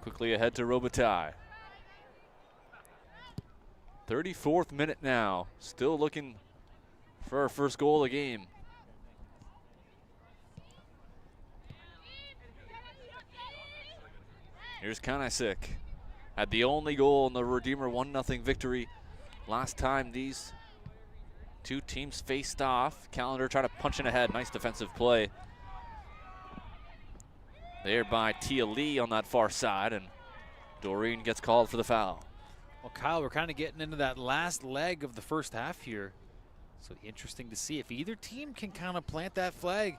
Quickly ahead to Robitaille. 34th minute now. Still looking for our first goal of the game. Here's Kanisic. Had the only goal in the Redeemer 1-0 victory last time these two teams faced off. Calendar trying to punch in ahead. Nice defensive play there by Tia Lee on that far side, and Doreen gets called for the foul. Well, Kyle, we're kind of getting into that last leg of the first half here. So interesting to see if either team can kind of plant that flag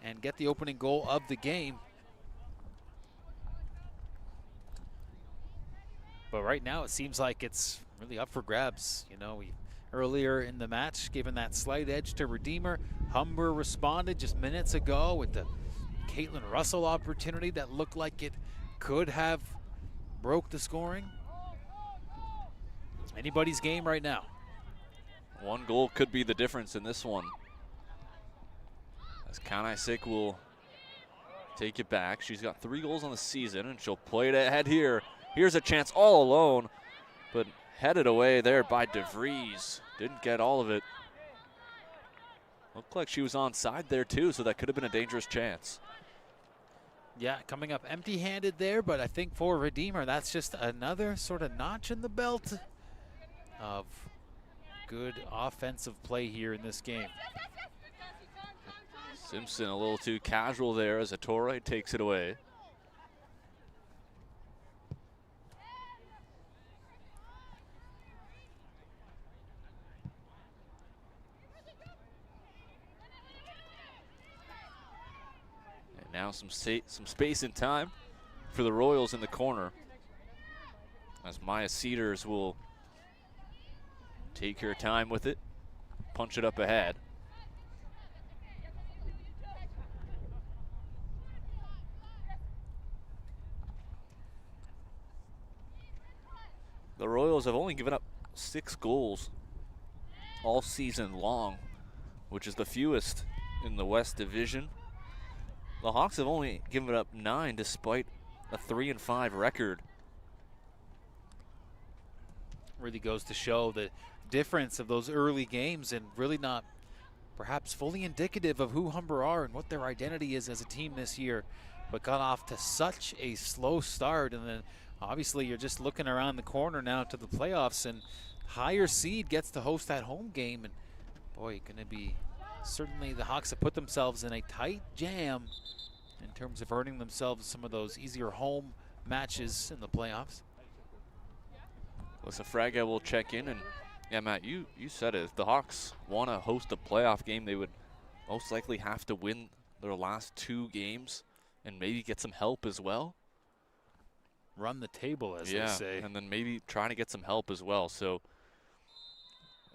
and get the opening goal of the game. But right now it seems like it's really up for grabs. You know, earlier in the match, given that slight edge to Redeemer, Humber responded just minutes ago with the Caitlin Russell opportunity that looked like it could have broke the scoring. Anybody's game right now. One goal could be the difference in this one. As Kanisic will take it back. She's got 3 goals on the season, and she'll play it ahead here. Here's a chance all alone, but headed away there by DeVries. Didn't get all of it. Looked like she was onside there too, so that could have been a dangerous chance. Yeah, coming up empty-handed there, but I think for Redeemer, that's just another sort of notch in the belt of good offensive play here in this game. Simpson a little too casual there as Ettore takes it away. And now some space and time for the Royals in the corner, as Maya Cedars will take her time with it, punch it up ahead. The Royals have only given up 6 goals all season long, which is the fewest in the West Division. The Hawks have only given up 9 despite a 3-5 record. Really goes to show the difference of those early games, and really not perhaps fully indicative of who Humber are and what their identity is as a team this year, but got off to such a slow start. And then obviously you're just looking around the corner now to the playoffs, and higher seed gets to host that home game. And boy, going to be certainly the Hawks have put themselves in a tight jam in terms of earning themselves some of those easier home matches in the playoffs. Listen, Fraga will check in, and yeah, Matt, you said it. If the Hawks want to host a playoff game, they would most likely have to win their last 2 games and maybe get some help as well. Run the table, as they say. And then maybe trying to get some help as well. So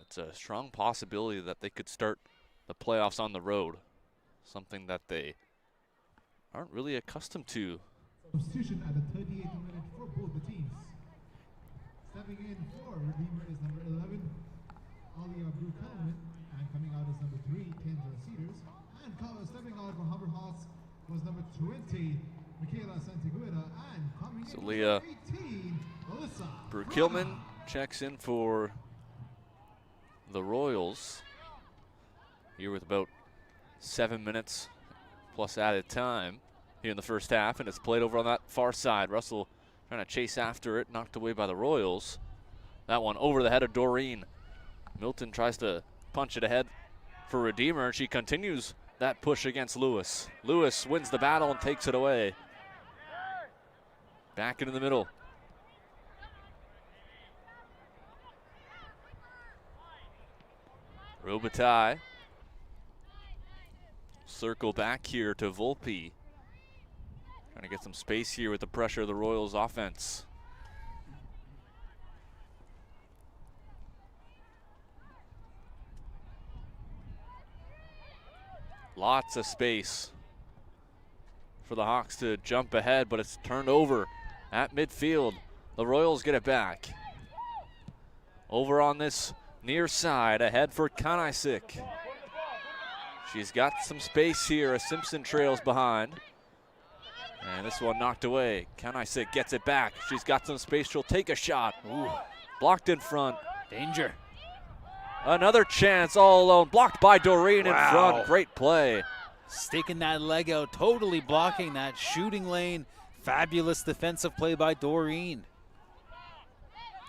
it's a strong possibility that they could start the playoffs on the road, something that they aren't really accustomed to. Substitution at the 38th minute for both the teams. Stepping in for Redeemer is number 11, Alia Brukelman, and coming out is number 3, Kendra Cedars. And stepping out for Humber Hawks was number 20, Michaela Santiguera, and coming So in Leah 18, Alyssa Brukelman checks in for the Royals here with about 7 minutes plus added time here in the first half, and it's played over on that far side. Russell trying to chase after it, knocked away by the Royals. That one over the head of Doreen. Milton tries to punch it ahead for Redeemer, and she continues that push against Lewis. Lewis wins the battle and takes it away. Back into the middle. Robitaille. Circle back here to Volpe. Trying to get some space here with the pressure of the Royals offense. Lots of space for the Hawks to jump ahead, but it's turned over at midfield. The Royals get it back. Over on this near side, ahead for Kanaisik. She's got some space here as Simpson trails behind. And this one knocked away. Kanaisik gets it back. She's got some space. She'll take a shot. Ooh, blocked in front. Danger. Another chance all alone. Blocked by Doreen in front. Great play. Sticking that leg out, totally blocking that shooting lane. Fabulous defensive play by Doreen.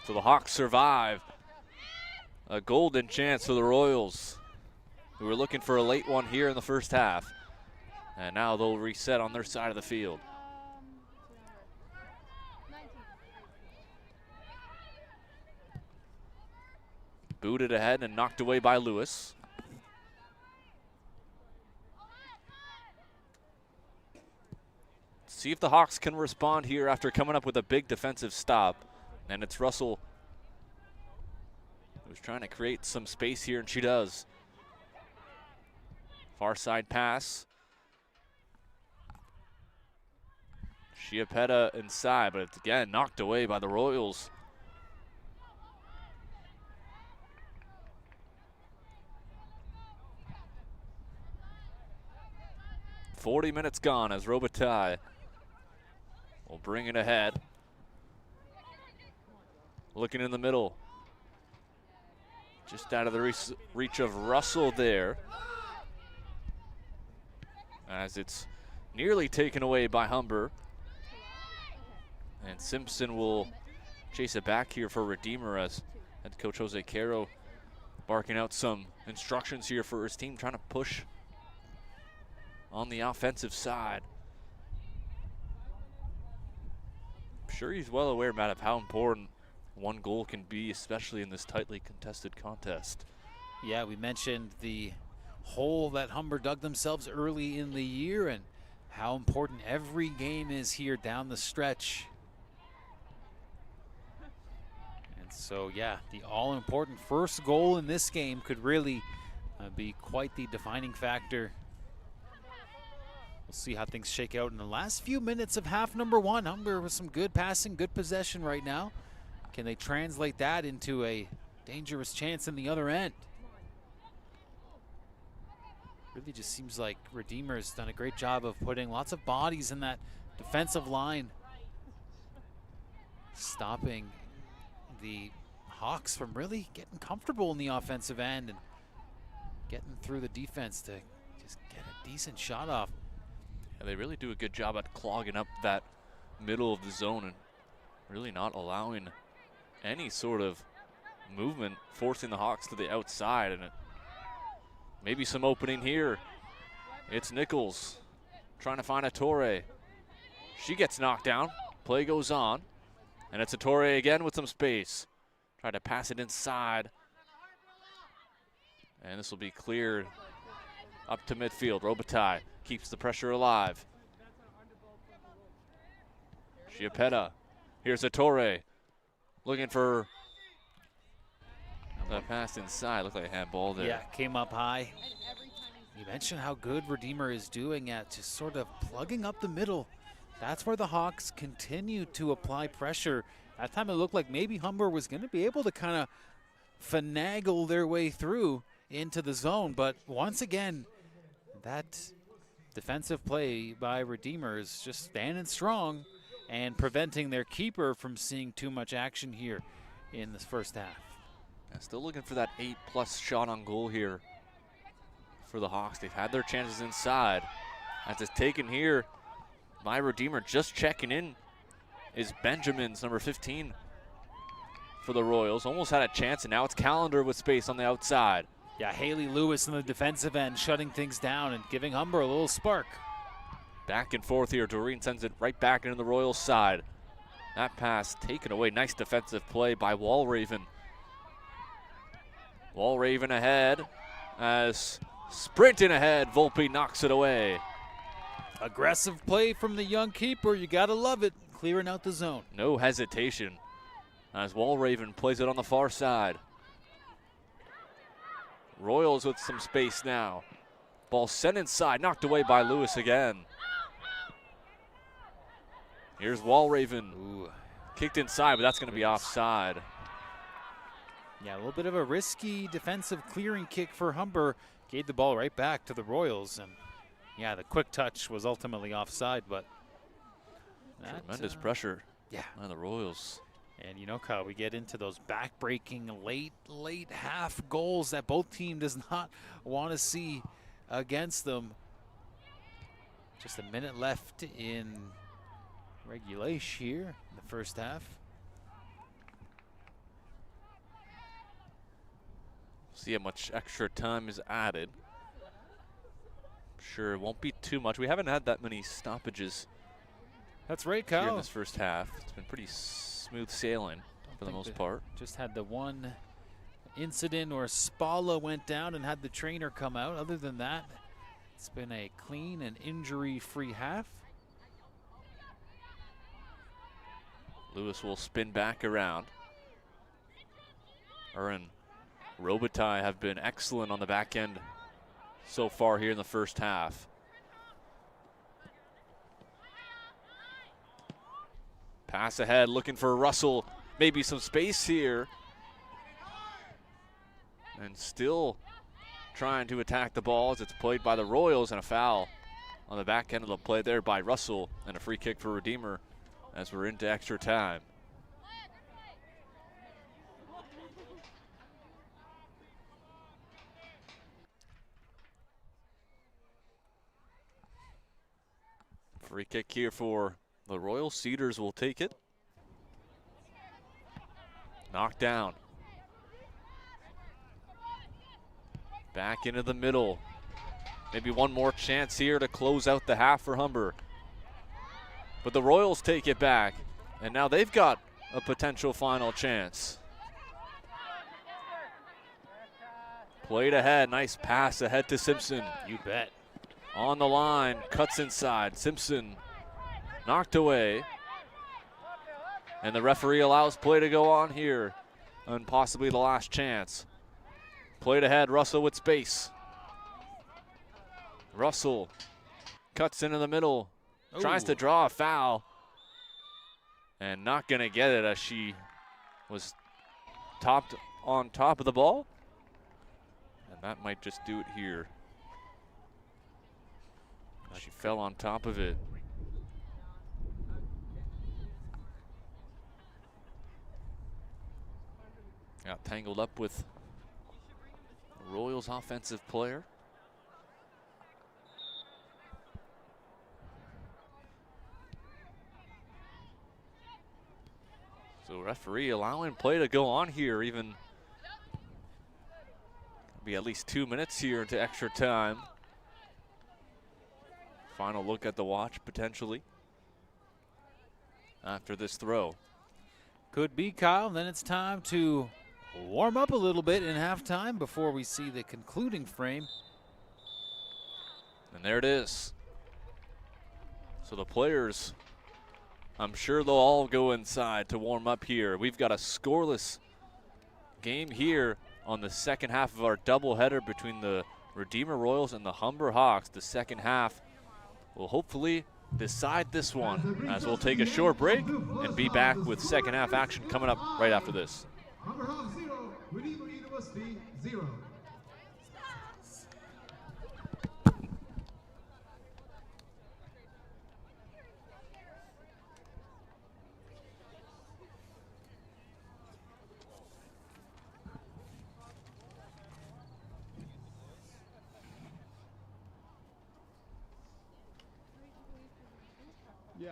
So the Hawks survive. A golden chance for the Royals, who were looking for a late one here in the first half. And now they'll reset on their side of the field. Booted ahead and knocked away by Lewis. See if the Hawks can respond here after coming up with a big defensive stop. And it's Russell who's trying to create some space here, and she does. Far side pass. Chiapetta inside, but it's again knocked away by the Royals. "40 minutes gone as Robitaille will bring it ahead. Looking in the middle. Just out of the reach of Russell there. as it's nearly taken away by Humber. And Simpson will chase it back here for Redeemer as head coach Jose Caro barking out some instructions here for his team, trying to push on the offensive side. I'm sure he's well aware, Matt, of how important one goal can be, especially in this tightly contested contest. Yeah, we mentioned the hole that Humber dug themselves early in the year and how important every game is here down the stretch. And so, yeah, the all-important first goal in this game could really be quite the defining factor. We'll see how things shake out in the last few minutes of half number one. Humber with some good passing, good possession right now. Can they translate that into a dangerous chance in the other end? Really just seems like Redeemer's done a great job of putting lots of bodies in that defensive line, stopping the Hawks from really getting comfortable in the offensive end and getting through the defense to just get a decent shot off. Yeah, they really do a good job at clogging up that middle of the zone and really not allowing any sort of movement, forcing the Hawks to the outside. And maybe some opening here. It's Nichols trying to find a Torre. She gets knocked down. Play goes on. And it's a Torre again with some space. Try to pass it inside. And this will be cleared up to midfield. Robitaille keeps the pressure alive. Chiappetta. Here's a Torre. Looking for the pass inside. Looked like a handball there. Yeah, came up high. You mentioned how good Redeemer is doing at just sort of plugging up the middle. That's where the Hawks continue to apply pressure. That time it looked like maybe Humber was going to be able to kind of finagle their way through into the zone. But once again, that defensive play by Redeemer is just standing strong and preventing their keeper from seeing too much action here in this first half. Yeah, still looking for that 8+ shot on goal here for the Hawks. They've had their chances inside. As it's taken here by Redeemer. Just checking in is Benjamin's number 15 for the Royals. Almost had a chance, and now it's Callender with space on the outside. Yeah, Haley Lewis in the defensive end shutting things down and giving Humber a little spark. Back and forth here. Doreen sends it right back into the Royals side. That pass taken away. Nice defensive play by Walraven. Walraven ahead as sprinting ahead. Volpe knocks it away. Aggressive play from the young keeper. You got to love it. Clearing out the zone. No hesitation as Walraven plays it on the far side. Royals with some space now. Ball sent inside, knocked away by Lewis again. Here's Walraven. Ooh. Kicked inside, but that's going to be offside. Yeah, a little bit of a risky defensive clearing kick for Humber. Gave the ball right back to the Royals. And yeah, the quick touch was ultimately offside, but tremendous pressure. Yeah. On the Royals. And you know, Kyle, we get into those back-breaking late half goals that both teams does not want to see against them. Just a minute left in regulation here in the first half. See how much extra time is added. I'm sure it won't be too much. We haven't had that many stoppages. That's right, Here in Kyle. this first half. It's been pretty smooth sailing for the most part. Just had the one incident where Spalla went down and had the trainer come out. Other than that, it's been a clean and injury-free half. Lewis will spin back around. And Robitaille have been excellent on the back end so far here in the first half. Pass ahead, looking for Russell. Maybe some space here. And still trying to attack the ball as it's played by the Royals, and a foul on the back end of the play there by Russell, and a free kick for Redeemer as we're into extra time. Free kick here for the Royal Cedars will take it. Knocked down. Back into the middle. Maybe one more chance here to close out the half for Humber. But the Royals take it back, and now they've got a potential final chance. Played ahead, nice pass ahead to Simpson. You bet. On the line, cuts inside. Simpson knocked away. And the referee allows play to go on here. And possibly the last chance. Played ahead, Russell with space. Russell cuts into the middle. Ooh. Tries to draw a foul. And not gonna get it as she was on top of the ball. And that might just do it here. She fell on top of it. Got tangled up with the Royals offensive player. So referee allowing play to go on here, even be at least 2 minutes here into extra time. Final look at the watch potentially after this throw. Could be, Kyle. Then it's time to warm up a little bit in halftime before we see the concluding frame. And there it is. So the players, I'm sure they'll all go inside to warm up here. We've got a scoreless game here on the second half of our doubleheader between the Redeemer Royals and the Humber Hawks. The second half will hopefully decide this one, as we'll take a short break and be back with second half action coming up right after this. Humber Hawks 0, Redeemer University 0. Yeah.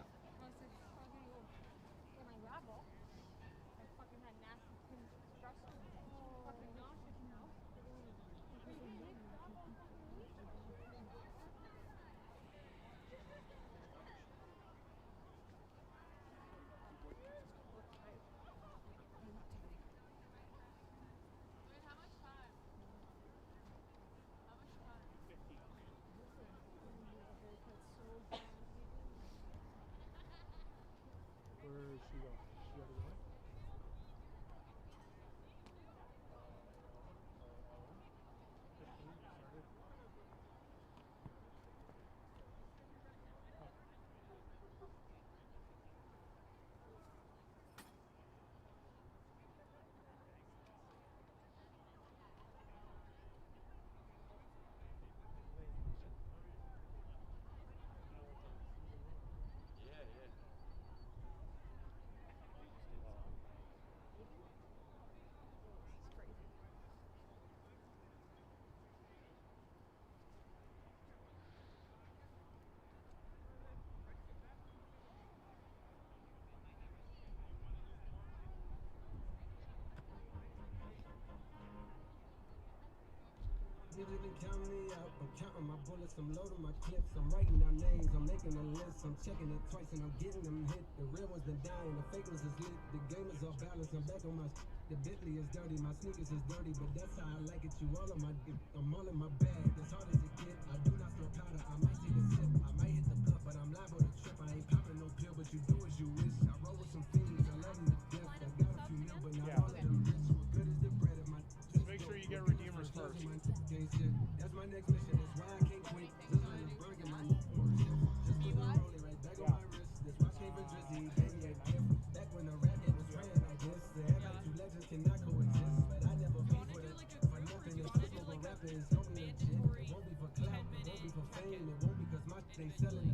Where is she going? She got to go? Count me out, I'm counting my bullets, I'm loading my clips, I'm writing down names, I'm making a list, I'm checking it twice and I'm getting them hit. The real ones been dying, the fake ones is lit, the game is off balance, I'm back on my the Bentley is dirty, my sneakers is dirty, but that's how I like it, you all in my I'm all in my bag, as hard as it get, I do not throw powder, I might take a sip, I might hit the blunt, but I'm liable to trip, I ain't popping no pill, but you do as you wish, I roll with some fiends, I love them to death, I got a few mil, but not all of them rich, what good is the bread of my Just make sure you get Redeemers first. That's my next mission, that's why I can't quit. Just like the burger, my just put the rolling right back on my wrist. This watch came from Drizzy, gave me a gift. Back when the rap game was ran like this, the like two legends cannot coexist. But I never paid for nothing. If this local rapper is only legit, it won't be for clout, it won't be for fame, it won't be because my thing selling.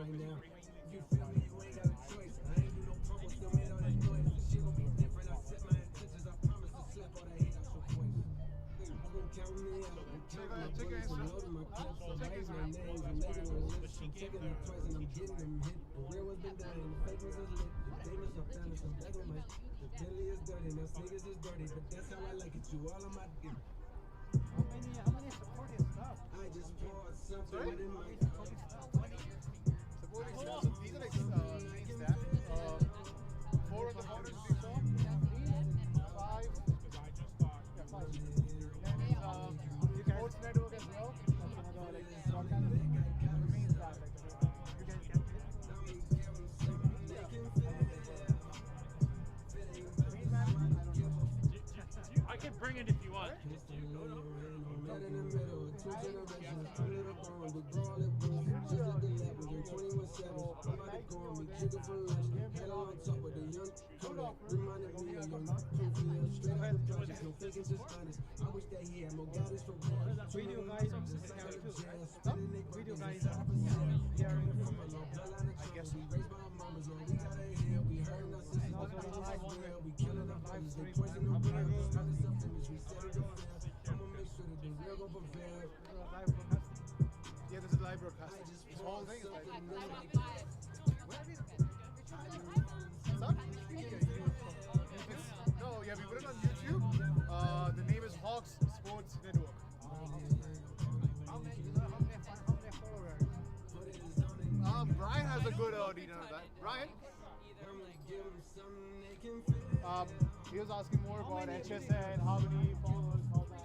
right now. If you feel me, you ain't got a choice. I ain't do no promo, still made all that noise. The shit gon' be different. I set my intentions. I promise to slap all that hate out your voice. I'm gon' count me out. I'm counting my bullets. I'm loading my clips. I'm writing my names. I'm making a list. I'm checking it twice and I'm getting them hit. The real ones been dying. The fake ones is lit. The demons are balanced. I'm back on my. The Bentley is dirty. Now sneakers is dirty. But that's how I like it. You all on my dick. How many supporting staff? I just poured something in my Supporting staff, these are like main staff. 4 on the borders, 6 off. 5. Yeah, 5. You can sports network as well. That's another like broadcast. Main staff, like you guys can I can bring it if you want. Right in the middle, 2 generations, 2 little bones, we grow all at once, just like the lab, we 21 savage, I'm about to go on me, trigger for lunch, head on top with the young comeback, reminded me of young Proof, straight out the projects, no faking, just honest, I wish that he had more guidance for real, video guys, video guys, I guess we raised by our mamas, now we got it here, we hurting our sisters, we killing our brothers, they poison our blood, it's not a self-image, we set it on fair, I'ma make sure that the real gon' prevail. Yeah, this is live broadcast. This whole thing is live. No, yeah, we put it on YouTube. The name is Hawks Sports Network. How many followers? Brian has a good idea on that. Brian? He was asking more about HSN, how many followers, all that.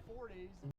40s.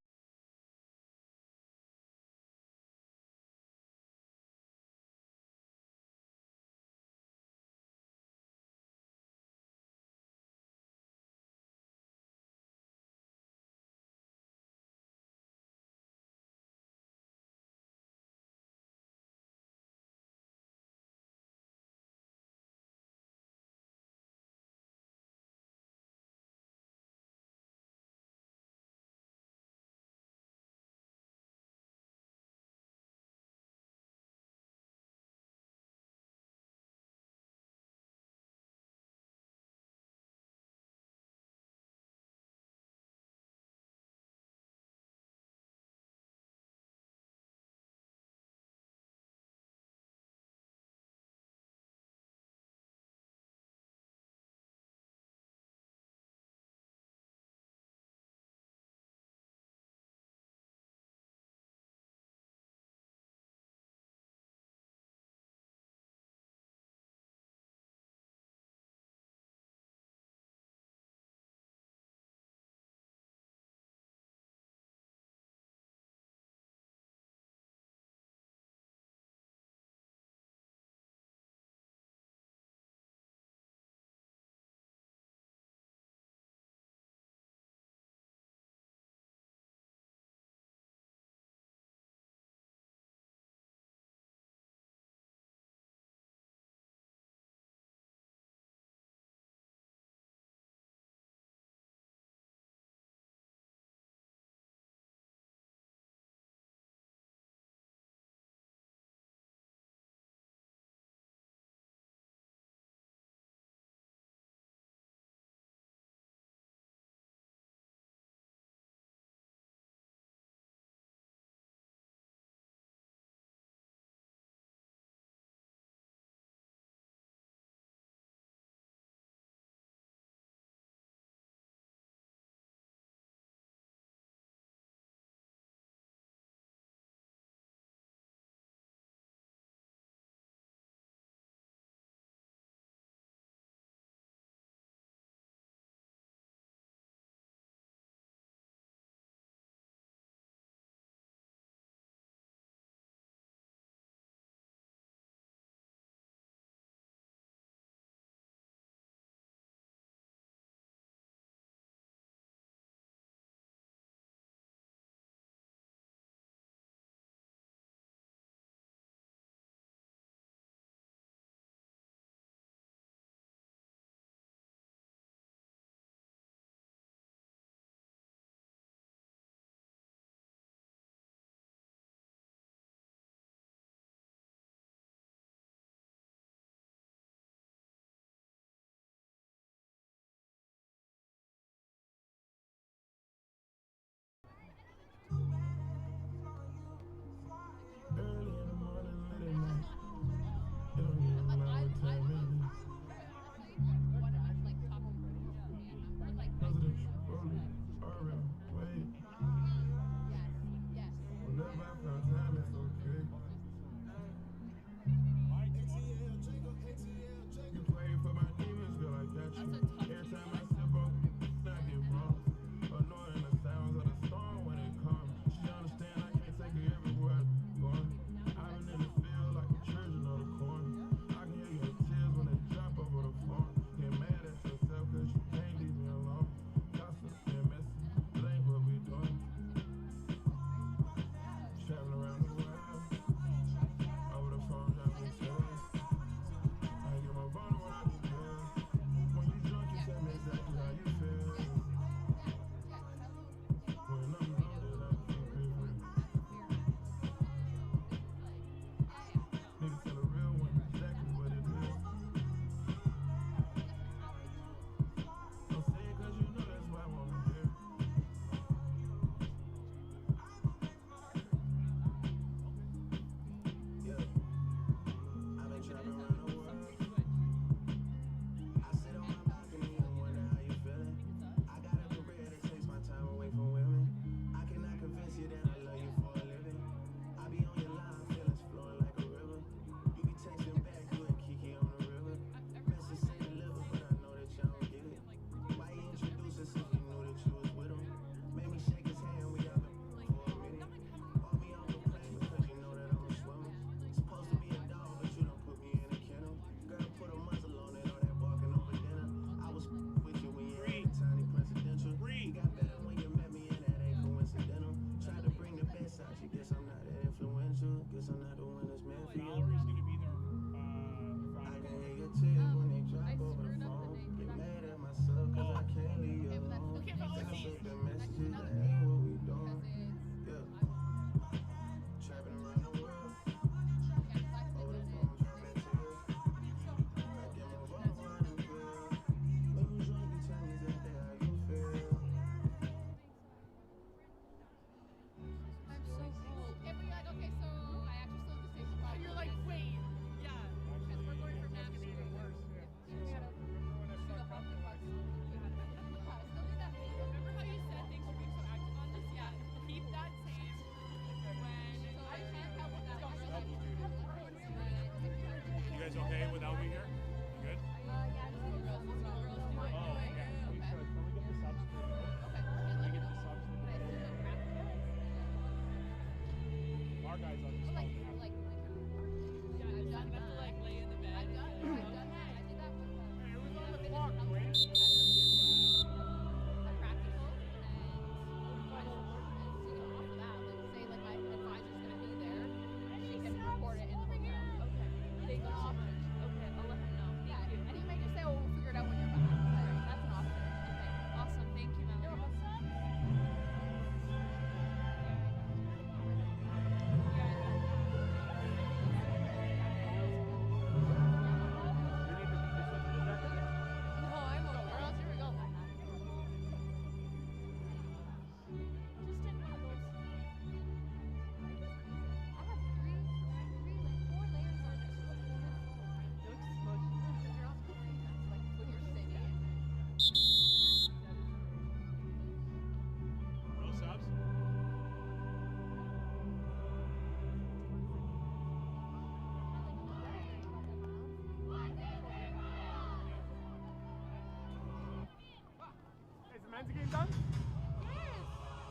Mine's the game done?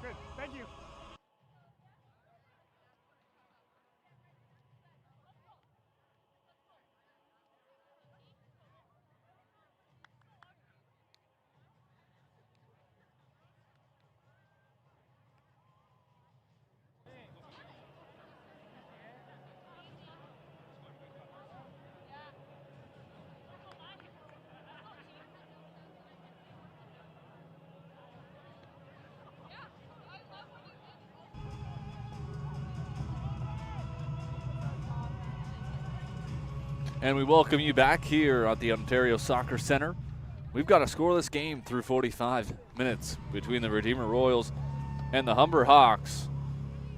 Good, thank you. And we welcome you back here at the Ontario Soccer Center. We've got a scoreless game through 45 minutes between the Redeemer Royals and the Humber Hawks,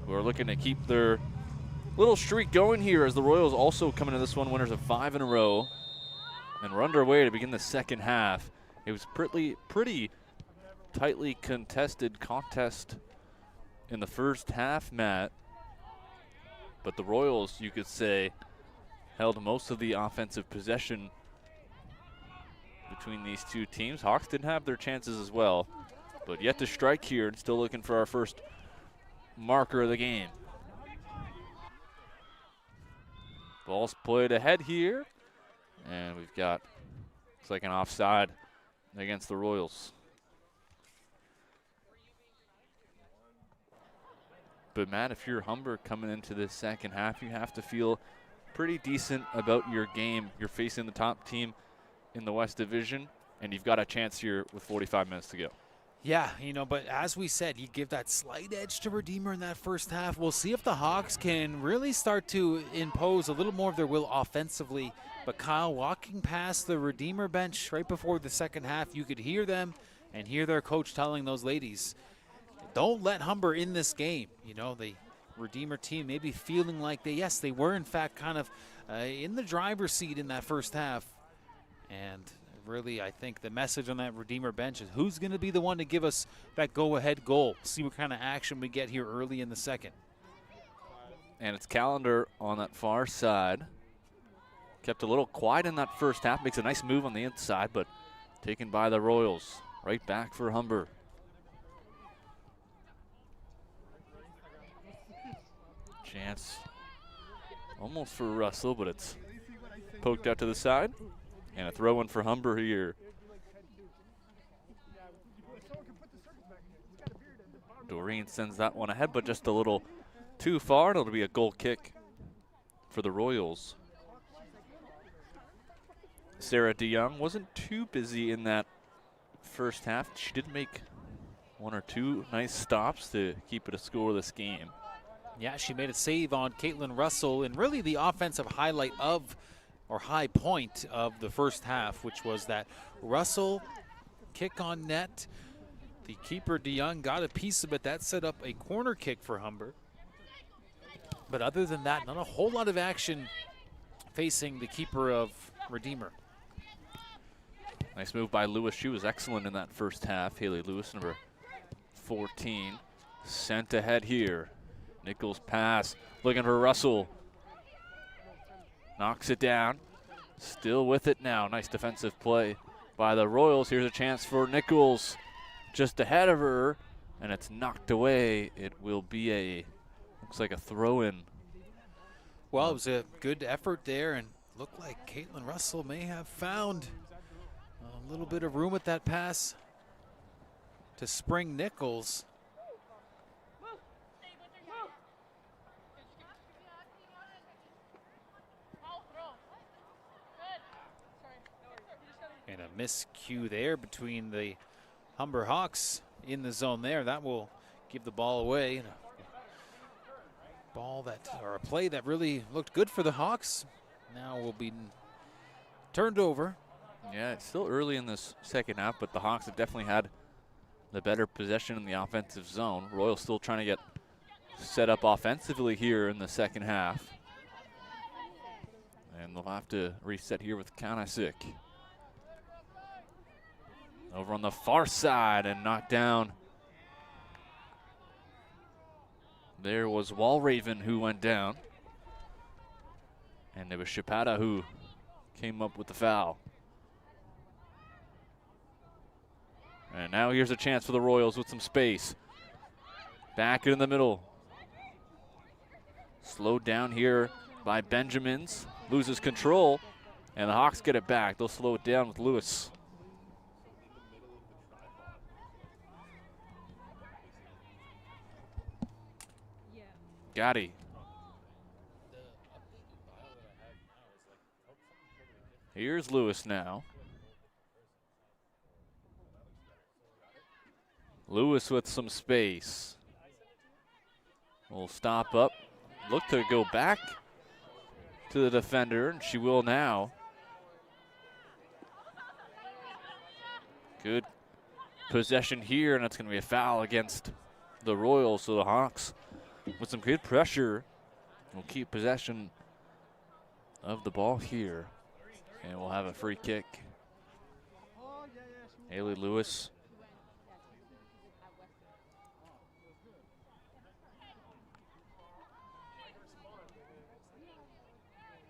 who are looking to keep their little streak going here, as the Royals also come into this one winners of 5 in a row. And we're underway to begin the second half. It was pretty tightly contested contest in the first half, Matt. But the Royals, you could say, held most of the offensive possession between these two teams. Hawks didn't have their chances as well, but yet to strike here and still looking for our first marker of the game. Ball's played ahead here, and we've got, looks like an offside against the Royals. But Matt, if you're Humber coming into this second half, you have to feel pretty decent about your game. You're facing the top team in the West Division, and you've got a chance here with 45 minutes to go. Yeah, you know, but as we said, you give that slight edge to Redeemer in that first half. We'll see if the Hawks can really start to impose a little more of their will offensively. But Kyle, walking past the Redeemer bench right before the second half, you could hear them and hear their coach telling those ladies, don't let Humber in this game. You know, the Redeemer team maybe feeling like they were in fact kind of in the driver's seat in that first half. And really, I think the message on that Redeemer bench is who's going to be the one to give us that go-ahead goal. See what kind of action we get here early in the second. And it's Callender on that far side. Kept a little quiet in that first half. Makes a nice move on the inside, but taken by the Royals. Right back for Humber. Chance almost for Russell, but it's poked out to the side. And a throw in for Humber here. Doreen sends that one ahead, but just a little too far. It'll be a goal kick for the Royals. Sarah DeYoung wasn't too busy in that first half. She did make one or two nice stops to keep it a scoreless game. Yeah, she made a save on Caitlin Russell, and really the offensive highlight of, or high point of the first half, which was that Russell kick on net. The keeper DeYoung got a piece of it. That set up a corner kick for Humber. But other than that, not a whole lot of action facing the keeper of Redeemer. Nice move by Lewis. She was excellent in that first half. Haley Lewis, number 14, sent ahead here. Nichols pass, looking for Russell. Knocks it down. Still with it now. Nice defensive play by the Royals. Here's a chance for Nichols just ahead of her, and it's knocked away. It will be a, looks like a throw-in. Well, it was a good effort there, and looked like Caitlin Russell may have found a little bit of room at that pass to spring Nichols. And a miscue there between the Humber Hawks in the zone there. That will give the ball away. And a ball that, or a play that really looked good for the Hawks, now will be turned over. Yeah, it's still early in this second half, but the Hawks have definitely had the better possession in the offensive zone. Royals still trying to get set up offensively here in the second half. And they'll have to reset here with Kanasik. Over on the far side and knocked down. There was Walraven who went down. And it was Chapada who came up with the foul. And now here's a chance for the Royals with some space. Back in the middle. Slowed down here by Benjamins. Loses control. And the Hawks get it back. They'll slow it down with Lewis. Gotti. Here's Lewis now. Lewis with some space. Will stop up. Look to go back to the defender, and she will now. Good possession here, and it's going to be a foul against the Royals. So the Hawks, with some good pressure, will keep possession of the ball here. And we'll have a free kick. Haley Lewis.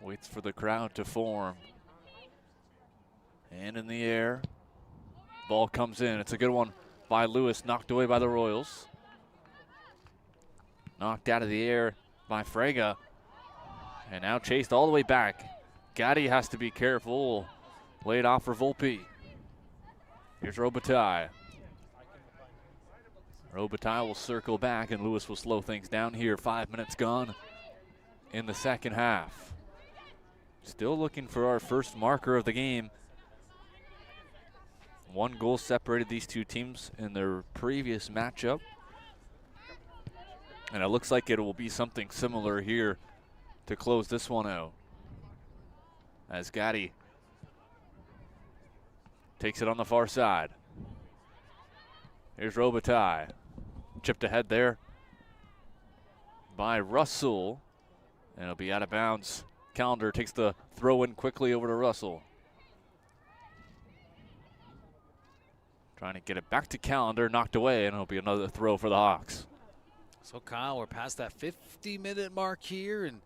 Waits for the crowd to form. And in the air. Ball comes in. It's a good one by Lewis, knocked away by the Royals. Knocked out of the air by Frega. And now chased all the way back. Gotti has to be careful. Laid off for Volpe. Here's Robitaille. Robitaille will circle back, and Lewis will slow things down here. 5 minutes gone in the second half. Still looking for our first marker of the game. One goal separated these two teams in their previous matchup. And it looks like it will be something similar here to close this one out. As Gotti takes it on the far side. Here's Robitaille. Chipped ahead there by Russell. And it'll be out of bounds. Callender takes the throw in quickly over to Russell. Trying to get it back to Callender, knocked away, and it'll be another throw for the Hawks. So Kyle, we're past that 50-minute mark here and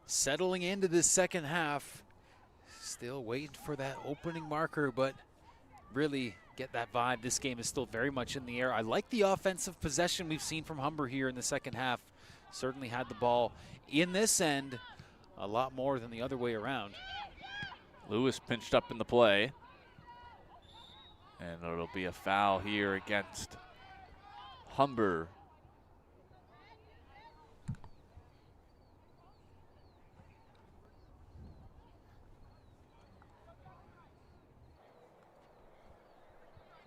settling into this second half. Still waiting for that opening marker, but really get that vibe. This game is still very much in the air. I like the offensive possession we've seen from Humber here in the second half. Certainly had the ball in this end a lot more than the other way around. Lewis pinched up in the play. And it'll be a foul here against Humber.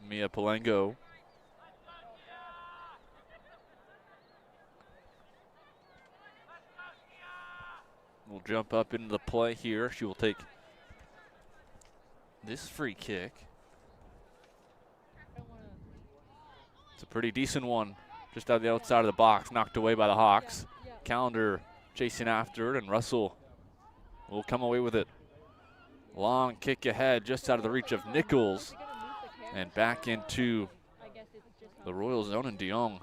Mia Palengo. Will jump up into the play here. She will take this free kick. It's a pretty decent one. Just out the outside of the box, knocked away by the Hawks. Callender chasing after it, and Russell will come away with it. Long kick ahead, just out of the reach of Nichols. And back into the Royal zone, and DeYoung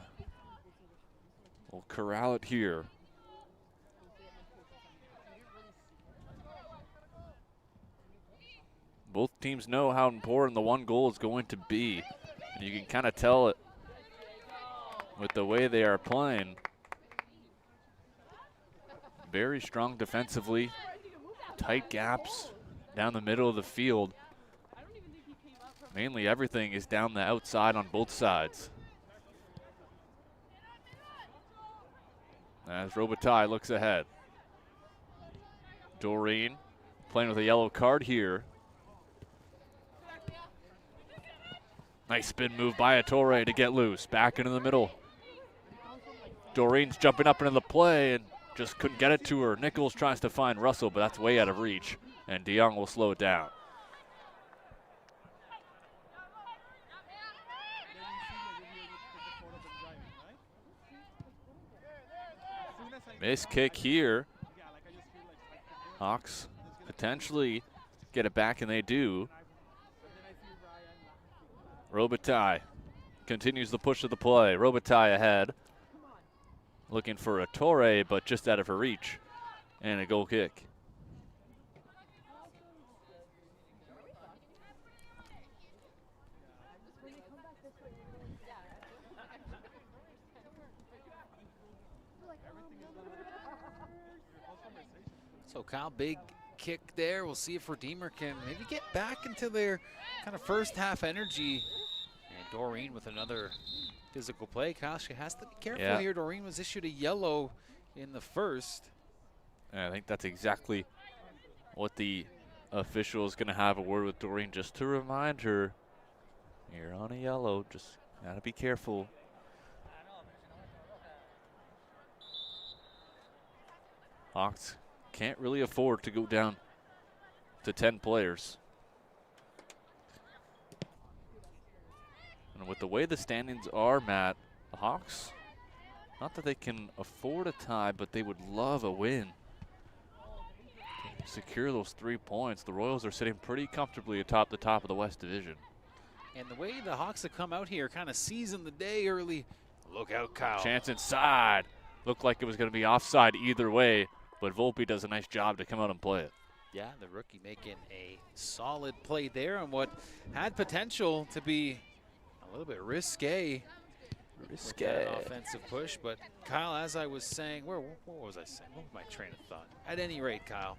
will corral it here. Both teams know how important the one goal is going to be. And you can kind of tell it with the way they are playing. Very strong defensively, tight gaps down the middle of the field. Mainly everything is down the outside on both sides. As Robitaille looks ahead. Doreen playing with a yellow card here. Nice spin move by Ettore to get loose. Back into the middle. Doreen's jumping up into the play and just couldn't get it to her. Nichols tries to find Russell, but that's way out of reach. And DeYoung will slow it down. Miss kick here. Hawks potentially get it back, and they do. Robitaille continues the push of the play. Robitaille ahead. Looking for Ettore, but just out of her reach. And a goal kick. So Kyle, big kick there. We'll see if Redeemer can maybe get back into their kind of first half energy. And Doreen with another physical play. Kyle, she has to be careful here. Doreen was issued a yellow in the first. And I think that's exactly what the official is going to have a word with Doreen, just to remind her, you're on a yellow, just got to be careful. Hawks can't really afford to go down to 10 players. And with the way the standings are, Matt, the Hawks, not that they can afford a tie, but they would love a win. To secure those 3 points. The Royals are sitting pretty comfortably atop the top of the West Division. And the way the Hawks have come out here, kind of seizing the day early. Look out, Kyle. Chance inside. Looked like it was going to be offside either way, but Volpe does a nice job to come out and play it. Yeah, the rookie making a solid play there on what had potential to be a little bit risque. Risque offensive push, but Kyle, as I was saying, what was I saying? What was my train of thought? At any rate, Kyle,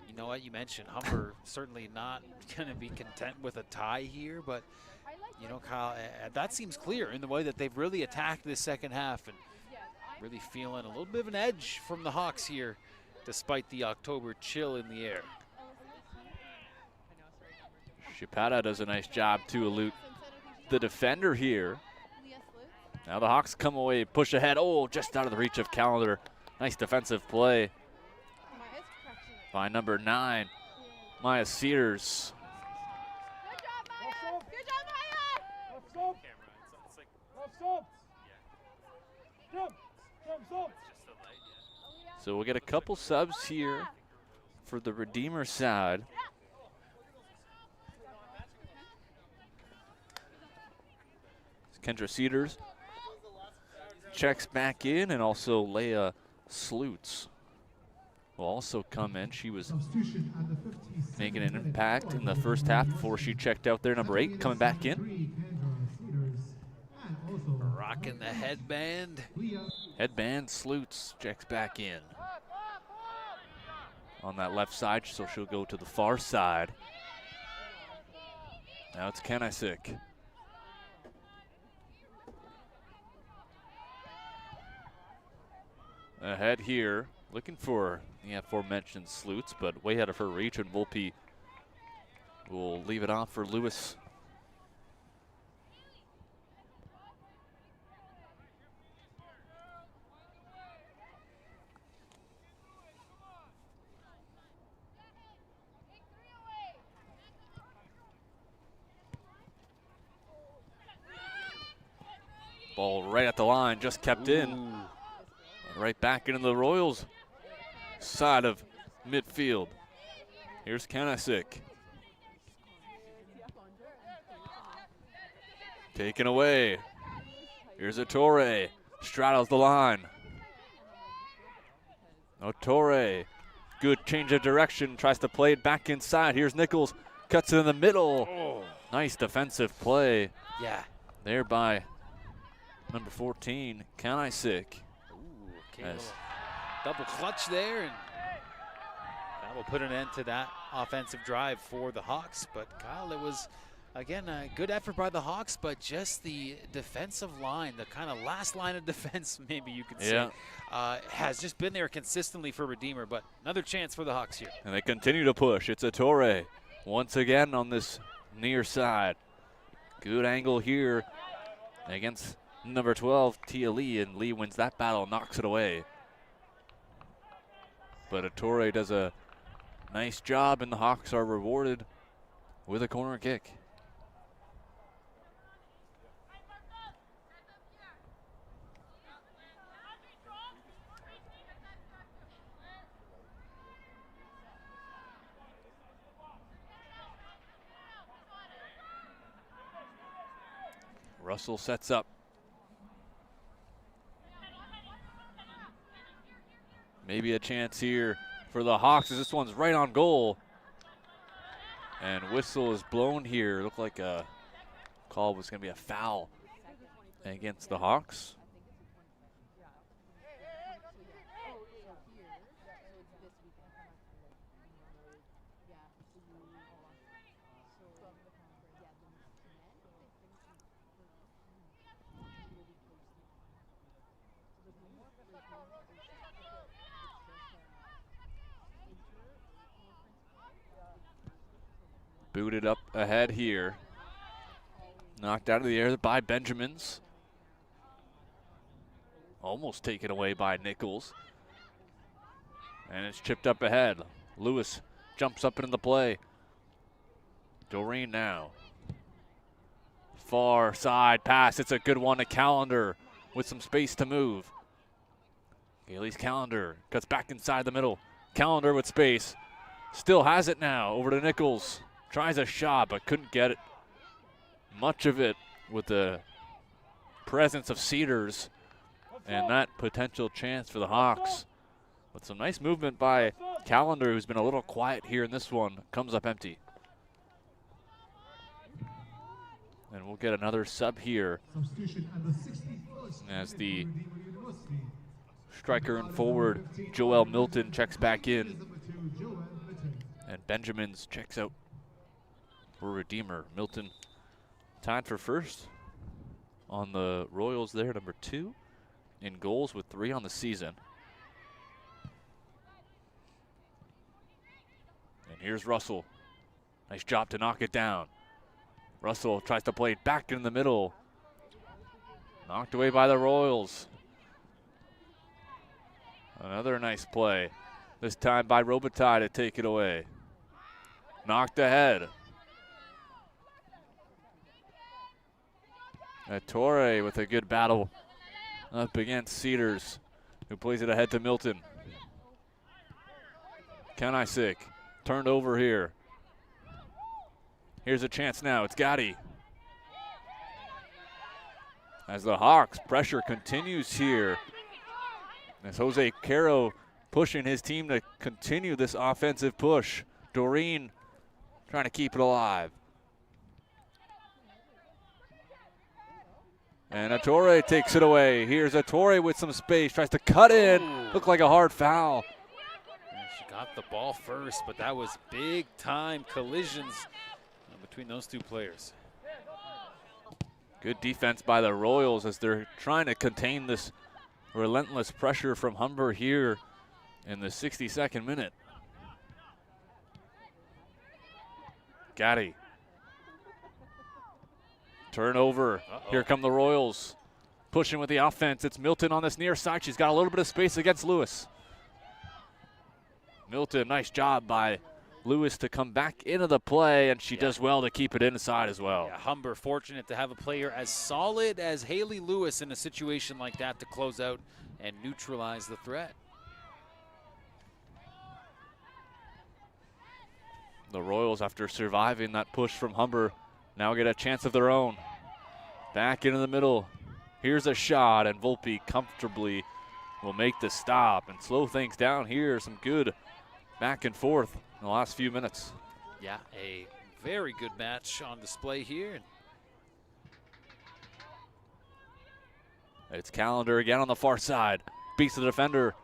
you know what you mentioned, Humber certainly not going to be content with a tie here, but you know, Kyle, that seems clear in the way that they've really attacked this second half and really feeling a little bit of an edge from the Hawks here, despite the October chill in the air. Chapada does a nice job to elude the defender here. Now the Hawks come away, push ahead. Oh, just out of the reach of Callender. Nice defensive play by number 9, Maya Cedars. So we'll get a couple subs here for the Redeemer side. Kendra Cedars checks back in, and also Leia Slutz will also come in. She was making an impact in the first half before she checked out there. Number 8 coming back in. Rocking the headband. Headband, Slutz checks back in. On that left side, so she'll go to the far side. Now it's Kenisick. Ahead here, looking for the aforementioned Slutz, but way out of her reach, and Volpe will leave it off for Lewis. Ball right at the line, just kept in. Right back into the Royals side of midfield. Here's Kenisick. Taken away. Here's Ettore. Straddles the line. Ettore. Good change of direction. Tries to play it back inside. Here's Nichols. Cuts it in the middle. Oh. Nice defensive play. Yeah. There by number 14, Kenisick. Yes. Double clutch there, and that will put an end to that offensive drive for the Hawks. But Kyle, it was, again, a good effort by the Hawks, but just the defensive line, the kind of last line of defense, maybe you could say, has just been there consistently for Redeemer. But another chance for the Hawks here. And they continue to push. It's Ettore once again on this near side. Good angle here against number 12, Tia Lee, and Lee wins that battle, knocks it away. But Ettore does a nice job, and the Hawks are rewarded with a corner kick. Russell sets up. Maybe a chance here for the Hawks as this one's right on goal. And whistle is blown here. Looked like a call was going to be a foul against the Hawks. Booted up ahead here. Knocked out of the air by Benjamins. Almost taken away by Nichols. And it's chipped up ahead. Lewis jumps up into the play. Doreen now. Far side pass. It's a good one to Callender with some space to move. Gailey's Callender cuts back inside the middle. Callender with space. Still has it now. Over to Nichols. Tries a shot but couldn't get it. Much of it with the presence of Cedars and that potential chance for the Hawks. But some nice movement by Callender, who's been a little quiet here in this one. Comes up empty. And we'll get another sub here as the striker and forward Joel Milton checks back in. And Benjamins checks out for Redeemer. Milton tied for first on the Royals there, number 2 in goals with 3 on the season. And here's Russell. Nice job to knock it down. Russell tries to play it back in the middle. Knocked away by the Royals. Another nice play. This time by Robitaille to take it away. Knocked ahead. Torre with a good battle up against Cedars, who plays it ahead to Milton. Kanisic turned over here. Here's a chance now. It's Gotti. As the Hawks pressure continues here. As Jose Caro pushing his team to continue this offensive push. Doreen trying to keep it alive. And Attore takes it away. Here's Attore with some space. Tries to cut in. Looked like a hard foul. And she got the ball first, but that was big time collisions between those two players. Good defense by the Royals as they're trying to contain this relentless pressure from Humber here in the 62nd minute. Gaddy. Turnover. Here come the Royals. Pushing with the offense. It's Milton on this near side. She's got a little bit of space against Lewis. Milton, nice job by Lewis to come back into the play, and she does well to keep it inside as well. Yeah, Humber fortunate to have a player as solid as Haley Lewis in a situation like that to close out and neutralize the threat. The Royals, after surviving that push from Humber, now get a chance of their own. Back into the middle. Here's a shot, and Volpe comfortably will make the stop and slow things down here. Some good back and forth in the last few minutes. Yeah, a very good match on display here. It's Callender again on the far side. Beats the defender.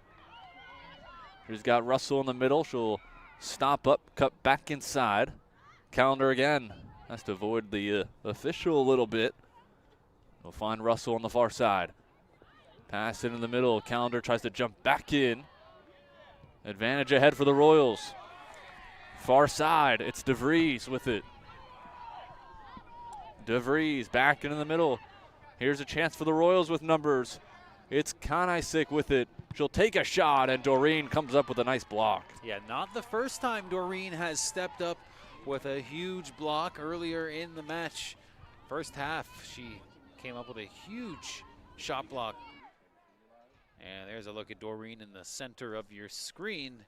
She's got Russell in the middle. She'll stop up, cut back inside. Callender again. Has to avoid the official a little bit. We'll find Russell on the far side. Pass it in the middle. Callender tries to jump back in. Advantage ahead for the Royals. Far side, it's DeVries with it. DeVries back into the middle. Here's a chance for the Royals with numbers. It's Kanisic with it. She'll take a shot, and Doreen comes up with a nice block. Yeah, not the first time Doreen has stepped up with a huge block earlier in the match. First half, she came up with a huge shot block. And there's a look at Doreen in the center of your screen.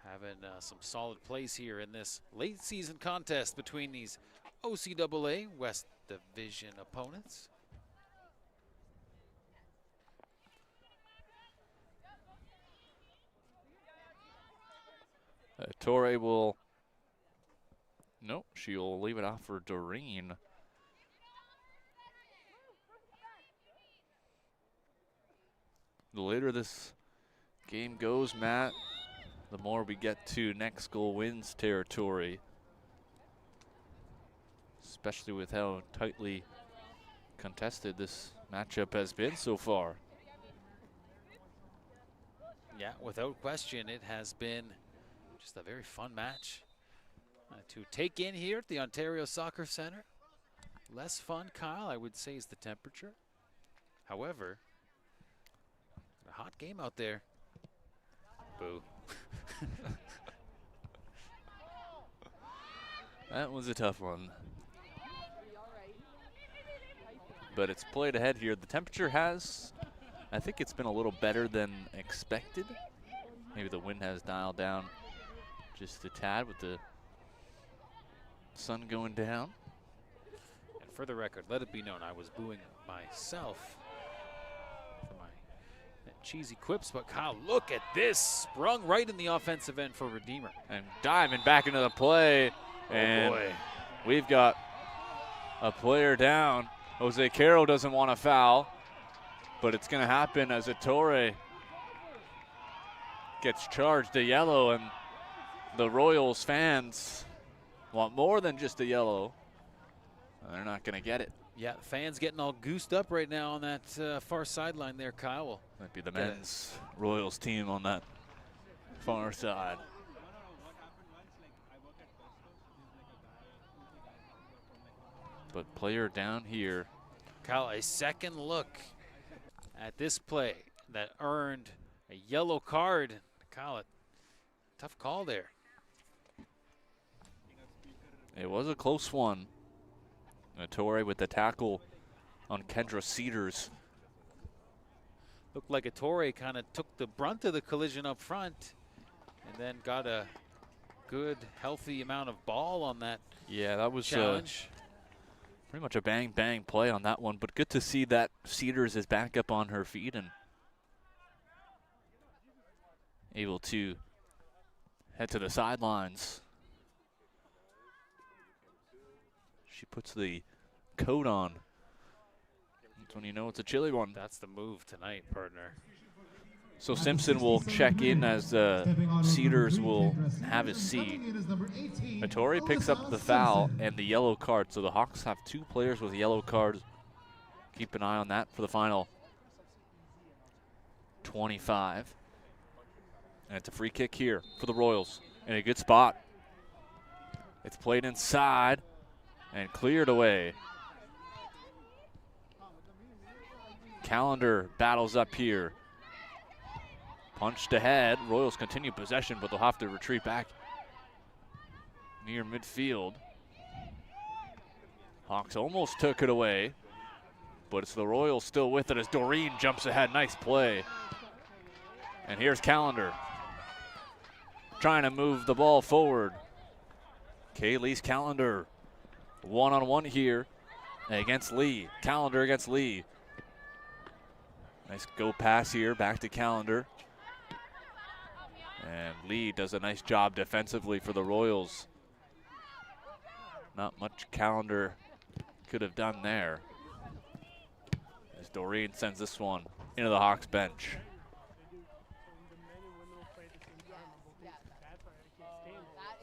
Having some solid plays here in this late season contest between these OCAA West Division opponents. Torre will, nope, she'll leave it off for Doreen. The later this game goes, Matt, the more we get to next goal wins territory, especially with how tightly contested this matchup has been so far. Yeah, without question, it has been just a very fun match to take in here at the Ontario Soccer Center. Less fun, Kyle, I would say, is the temperature. However, a hot game out there. Boo. That was a tough one. But it's played ahead here. The temperature has, I think it's been a little better than expected. Maybe the wind has dialed down just a tad with the sun going down. And for the record, let it be known, I was booing myself for my cheesy quips, but Kyle, look at this. Sprung right in the offensive end for Redeemer. And diving back into the play. Oh boy. We've got a player down. Jose Caro doesn't want to foul, but it's going to happen as Ettore gets charged a yellow, and the Royals fans want more than just a yellow. They're not going to get it. Yeah, fans getting all goosed up right now on that far sideline there, Kyle. Might be the men's Royals team on that far side. But player down here. Kyle, a second look at this play that earned a yellow card. Kyle, a tough call there. It was a close one. Ettore with the tackle on Kendra Cedars. Looked like Ettore kind of took the brunt of the collision up front and then got a good, healthy amount of ball on that. Yeah, that was challenge. Pretty much a bang-bang play on that one, but good to see that Cedars is back up on her feet and able to head to the sidelines. She puts the coat on. That's when you know it's a chilly one. That's the move tonight, partner. So Simpson will check in as Cedars will have his seat. Ettore picks up the foul and the yellow card. So the Hawks have 2 players with yellow cards. Keep an eye on that for the final 25. And it's a free kick here for the Royals in a good spot. It's played inside and cleared away. Callender battles up here. Punched ahead. Royals continue possession, but they'll have to retreat back near midfield. Hawks almost took it away, but it's the Royals still with it as Doreen jumps ahead. Nice play. And here's Callender trying to move the ball forward. Kaylee's Callender one-on-one here against Lee. Callender against Lee. Nice go pass here back to Callender. And Lee does a nice job defensively for the Royals. Not much Callender could have done there, as Doreen sends this one into the Hawks bench.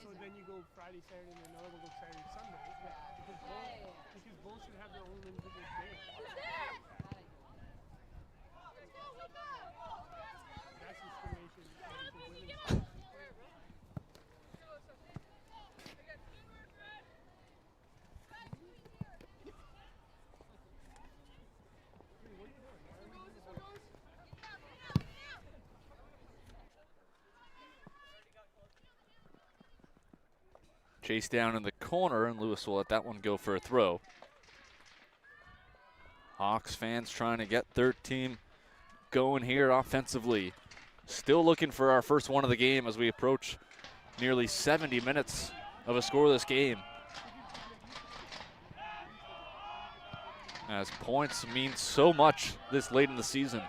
So then you go Friday, Saturday, and another will go Saturday, Sunday. Because both should have their own individual day. That's discrimination. Chase down in the corner, and Lewis will let that one go for a throw. Hawks fans trying to get their team going here offensively. Still looking for our first one of the game as we approach nearly 70 minutes of a scoreless game. As points mean so much this late in the season.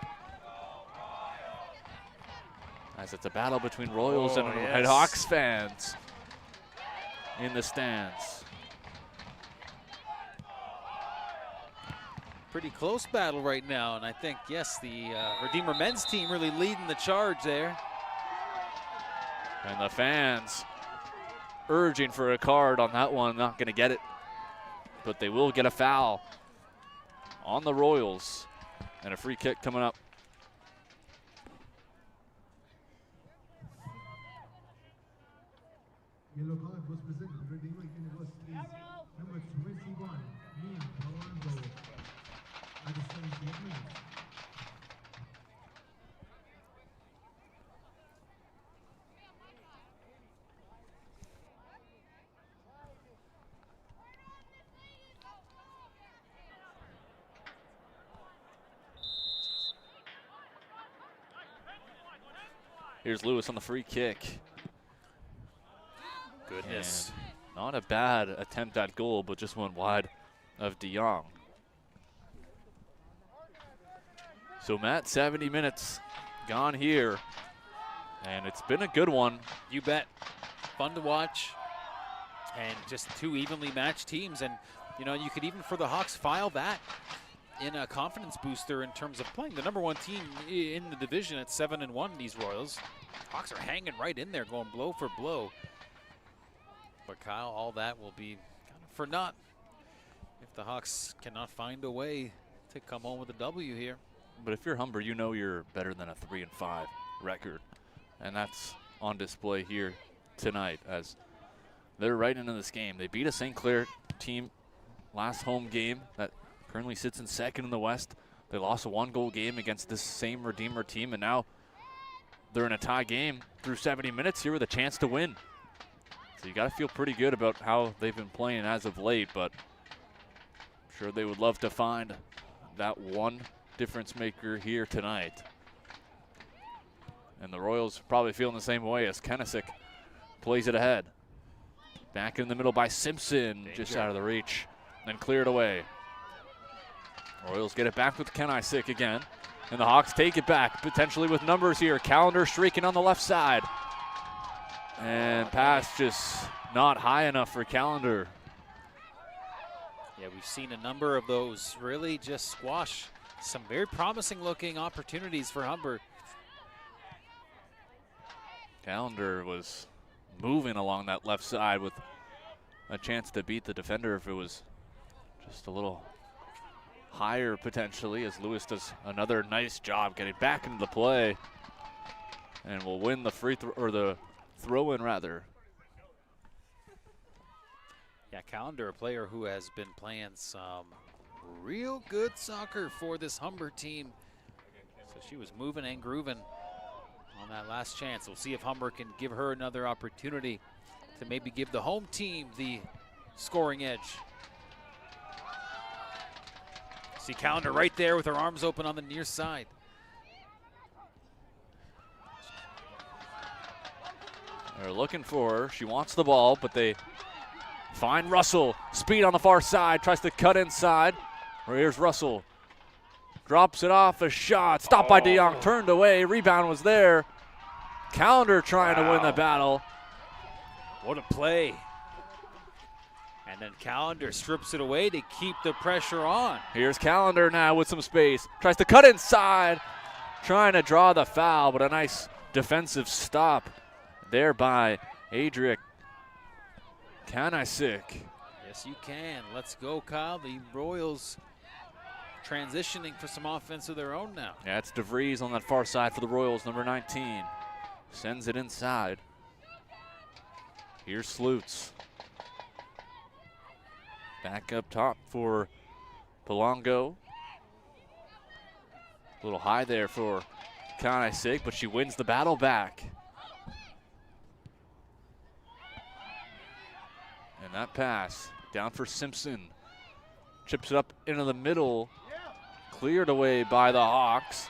As it's a battle between Royals and Hawks fans in the stands. Pretty close battle right now, and I think, yes, the Redeemer men's team really leading the charge there. And the fans urging for a card on that one, not going to get it. But they will get a foul on the Royals. And a free kick coming up. Yellow card was presented to Redeemer University's number 21, Mia Polanco, at the 17th minute. Here's Lewis on the free kick. Goodness. And not a bad attempt at goal, but just went wide of De Jong. So Matt, 70 minutes gone here. And it's been a good one. You bet. Fun to watch. And just two evenly matched teams. And, you know, you could even, for the Hawks, file that in a confidence booster in terms of playing the number one team in the division at 7-1, these Royals. Hawks are hanging right in there, going blow for blow. But Kyle, all that will be kind of for naught if the Hawks cannot find a way to come home with a W here. But if you're Humber, you know you're better than a 3-5 record. And that's on display here tonight as they're right into this game. They beat a St. Clair team last home game that currently sits in second in the West. They lost a 1-goal game against this same Redeemer team, and now they're in a tie game through 70 minutes here with a chance to win. So you got to feel pretty good about how they've been playing as of late, but I'm sure they would love to find that one difference maker here tonight. And the Royals probably feeling the same way as Kennesaw plays it ahead. Back in the middle by Simpson, just out of the reach, then cleared away. Royals get it back with Kennesaw again, and the Hawks take it back, potentially with numbers here. Calendar streaking on the left side. And pass just not high enough for Calendar. Yeah, we've seen a number of those really just squash some very promising looking opportunities for Humber. Calendar was moving along that left side with a chance to beat the defender if it was just a little higher potentially, as Lewis does another nice job getting back into the play and will win the free throw, or the throw-in rather. Yeah, Calendar, a player who has been playing some real good soccer for this Humber team. So she was moving and grooving on that last chance. We'll see if Humber can give her another opportunity to maybe give the home team the scoring edge. See Calendar right there with her arms open on the near side. They're looking for her. She wants the ball, but they find Russell. Speed on the far side, tries to cut inside. Here's Russell. Drops it off, a shot. Stopped by De Jong, turned away. Rebound was there. Calendar trying to win the battle. What a play. And then Calendar strips it away to keep the pressure on. Here's Calendar now with some space. Tries to cut inside. Trying to draw the foul, but a nice defensive stop there by Adric Kanisic. Yes, you can. Let's go, Kyle. The Royals transitioning for some offense of their own now. Yeah, it's DeVries on that far side for the Royals, number 19. Sends it inside. Here's Slutz. Back up top for Polanco. A little high there for Kanisic, but she wins the battle back. And that pass down for Simpson. Chips it up into the middle. Cleared away by the Hawks.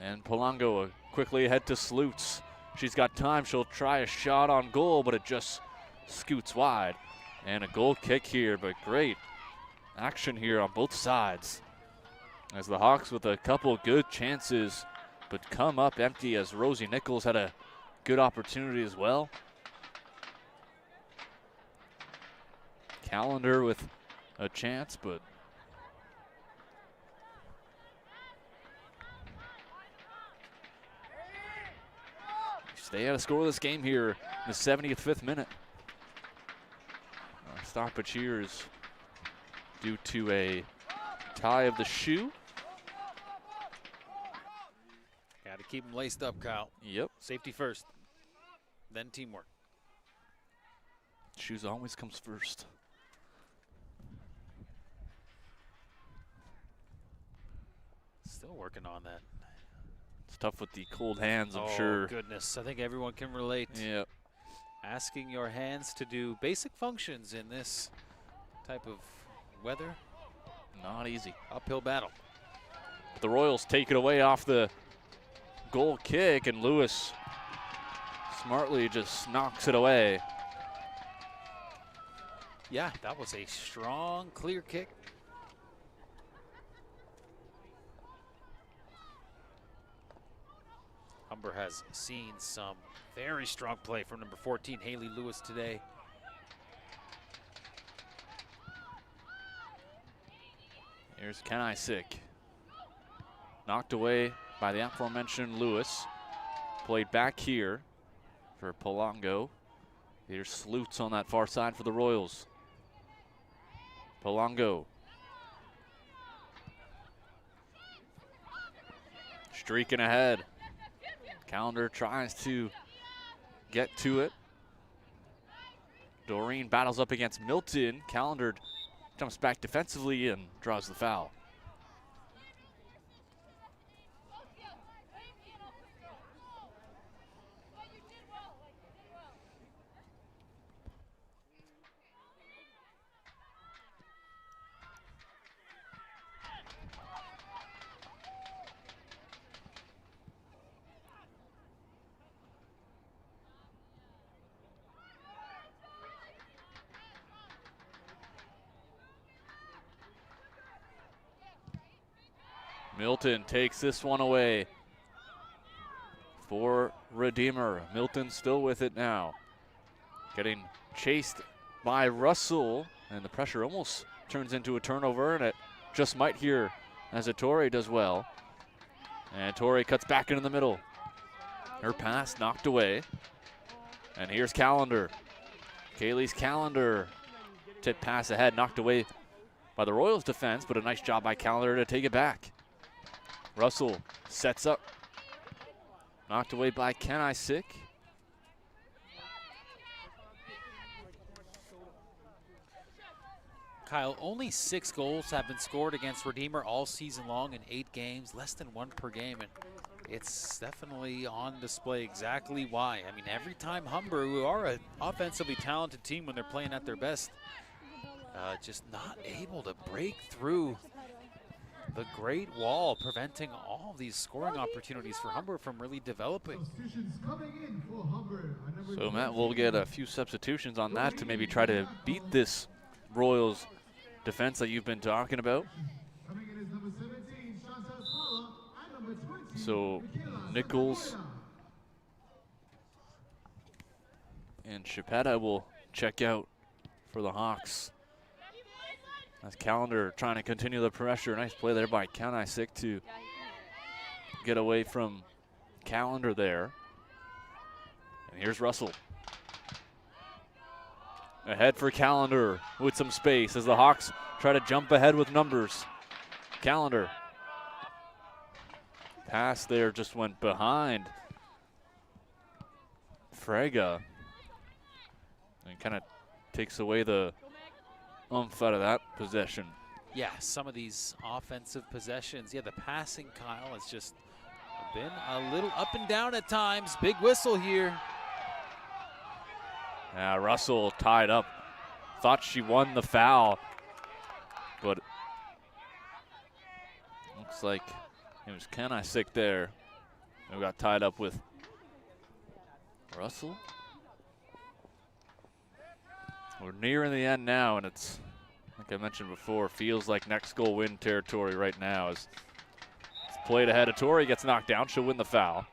And Polanco quickly ahead to Slutz. She's got time. She'll try a shot on goal, but it just scoots wide. And a goal kick here, but great action here on both sides. As the Hawks with a couple good chances, but come up empty as Rosie Nichols had a good opportunity as well. Calendar with a chance, but stay out of scoreless game here in the 75th minute. Stoppage here is due to a tie of the shoe. Got to keep them laced up, Kyle. Yep. Safety first, then teamwork. Shoes always comes first. Still working on that. It's tough with the cold hands, I'm oh, sure. Goodness, I think everyone can relate. Yep. Asking your hands to do basic functions in this type of weather. Not easy. Uphill battle. The Royals take it away off the goal kick, and Lewis smartly just knocks it away. Yeah, that was a strong, clear kick. Humber has seen some very strong play from number 14, Haley Lewis, today. Here's Kenai Sick. Knocked away by the aforementioned Lewis. Played back here for Polango. Here's Slutz on that far side for the Royals. Polango. Streaking ahead. Calendar tries to get to it. Doreen battles up against Milton. Calendar jumps back defensively and draws the foul. Milton takes this one away for Redeemer. Milton still with it now. Getting chased by Russell, and the pressure almost turns into a turnover, and it just might here as Torre does well. And Torre cuts back into the middle. Her pass knocked away. And here's Calendar. Kaylee's Calendar. Tip pass ahead, knocked away by the Royals defense, but a nice job by Calendar to take it back. Russell sets up. Knocked away by Kenai Sick. Kyle, only 6 goals have been scored against Redeemer all season long in 8 games, less than 1 per game, and it's definitely on display exactly why. I mean, every time Humber, who are an offensively talented team when they're playing at their best, just not able to break through the Great Wall, preventing all of these scoring opportunities for Humber from really developing. So Matt, we'll get a few substitutions on that to maybe try to beat this Royals defense that you've been talking about. So Nichols and Chipetta will check out for the Hawks. That's Calendar trying to continue the pressure. Nice play there by Kenai Sick to get away from Calendar there. And here's Russell. Ahead for Calendar with some space as the Hawks try to jump ahead with numbers. Calendar. Pass there just went behind Frega. And kind of takes away the oomph out of that possession. Yeah, some of these offensive possessions. Yeah, the passing, Kyle, has just been a little up and down at times. Big whistle here. Russell tied up. Thought she won the foul, but looks like it was Kenai Sick there who got tied up with Russell. We're nearing the end now, and it's, like I mentioned before, feels like next goal win territory right now. As it's played ahead of Tori, gets knocked down, she'll win the foul.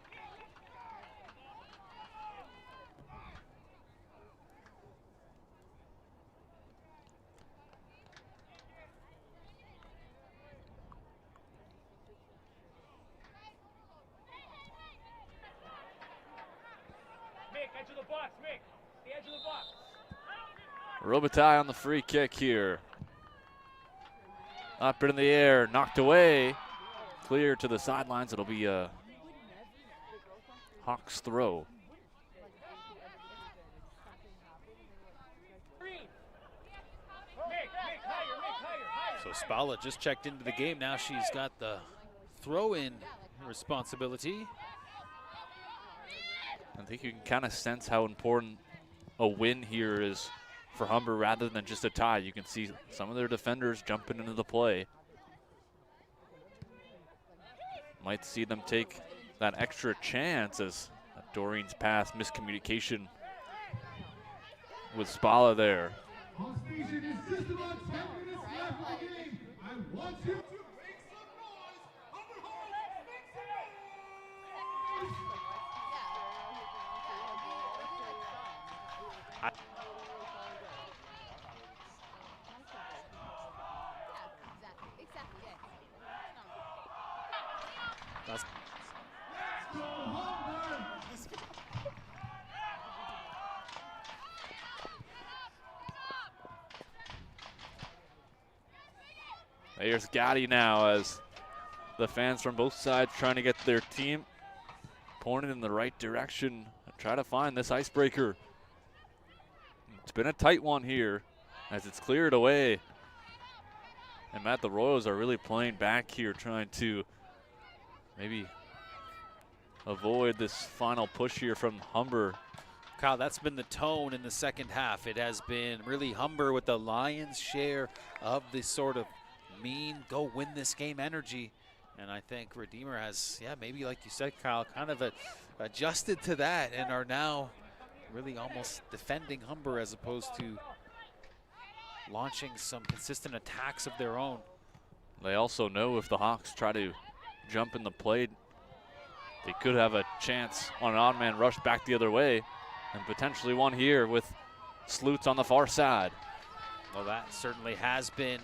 Robitaille on the free kick here. Up in the air, knocked away. Clear to the sidelines. It'll be a Hawks throw. So Spala just checked into the game. Now she's got the throw-in responsibility. I think you can kind of sense how important a win here is for Humber rather than just a tie. You can see some of their defenders jumping into the play. Might see them take that extra chance as Doreen's pass miscommunication with Spala there. On station is just about 10 minutes left of the game. I want you to make some noise. Humber Hawks, make some That's noise. Go Humber! Here's Gotti now as the fans from both sides trying to get their team pointed in the right direction. Try to find this icebreaker. It's been a tight one here as it's cleared away. And Matt, the Royals are really playing back here, trying to maybe avoid this final push here from Humber. Kyle, that's been the tone in the second half. It has been really Humber with the lion's share of this sort of mean, go win this game energy. And I think Redeemer has, maybe like you said, Kyle, kind of adjusted to that and are now really almost defending Humber as opposed to launching some consistent attacks of their own. They also know if the Hawks try to jump in the play, they could have a chance on an odd man rush back the other way, and potentially one here with Slutes on the far side. Well, that certainly has been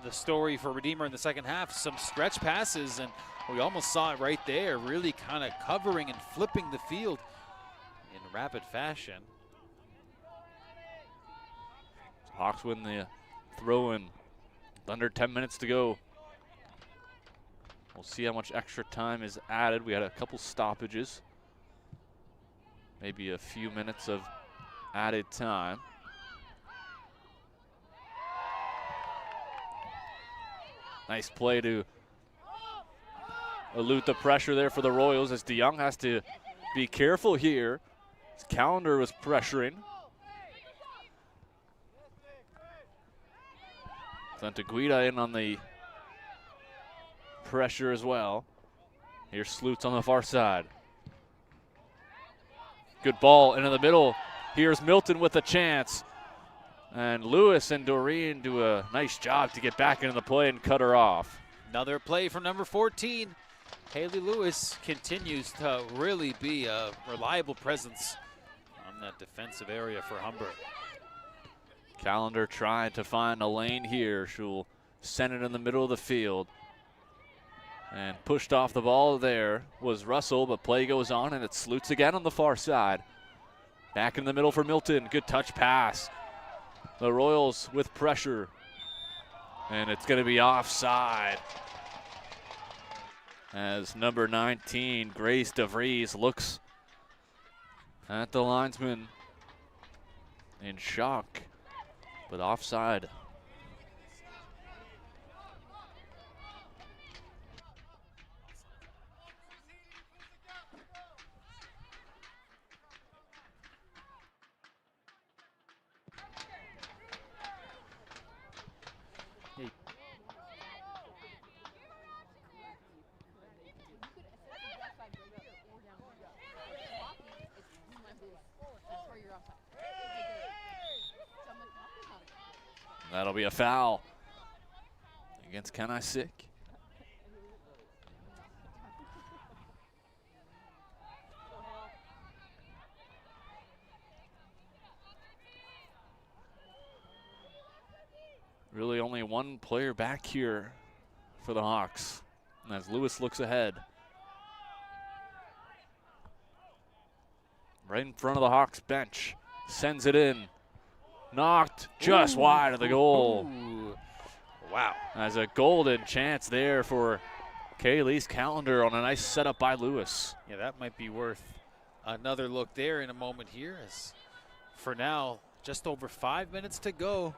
the story for Redeemer in the second half. Some stretch passes, and we almost saw it right there, really kind of covering and flipping the field in rapid fashion. Hawks win the throw-in. Under 10 minutes to go. We'll see how much extra time is added. We had a couple stoppages. Maybe a few minutes of added time. Nice play to elude the pressure there for the Royals as DeYoung has to be careful here. His calendar was pressuring. Santaguida in on the pressure as well. Here's Slutes on the far side. Good ball into the middle. Here's Milton with a chance. And Lewis and Doreen do a nice job to get back into the play and cut her off. Another play from number 14. Haley Lewis continues to really be a reliable presence on that defensive area for Humber. Callender trying to find a lane here. She'll send it in the middle of the field. And pushed off the ball there was Russell, but play goes on and it's Slutes again on the far side. Back in the middle for Milton. Good touch pass. The Royals with pressure. And it's going to be offside. As number 19, Grace DeVries, looks at the linesman in shock, but offside. That'll be a foul against Kenai Sick. Really only one player back here for the Hawks as Lewis looks ahead. right in front of the Hawks bench. Sends it in. Knocked just wide of the goal. Ooh. Wow. As a golden chance there for Kaylee's Calendar on a nice setup by Lewis. Yeah, that might be worth another look there in a moment here. As for now, just over 5 minutes to go.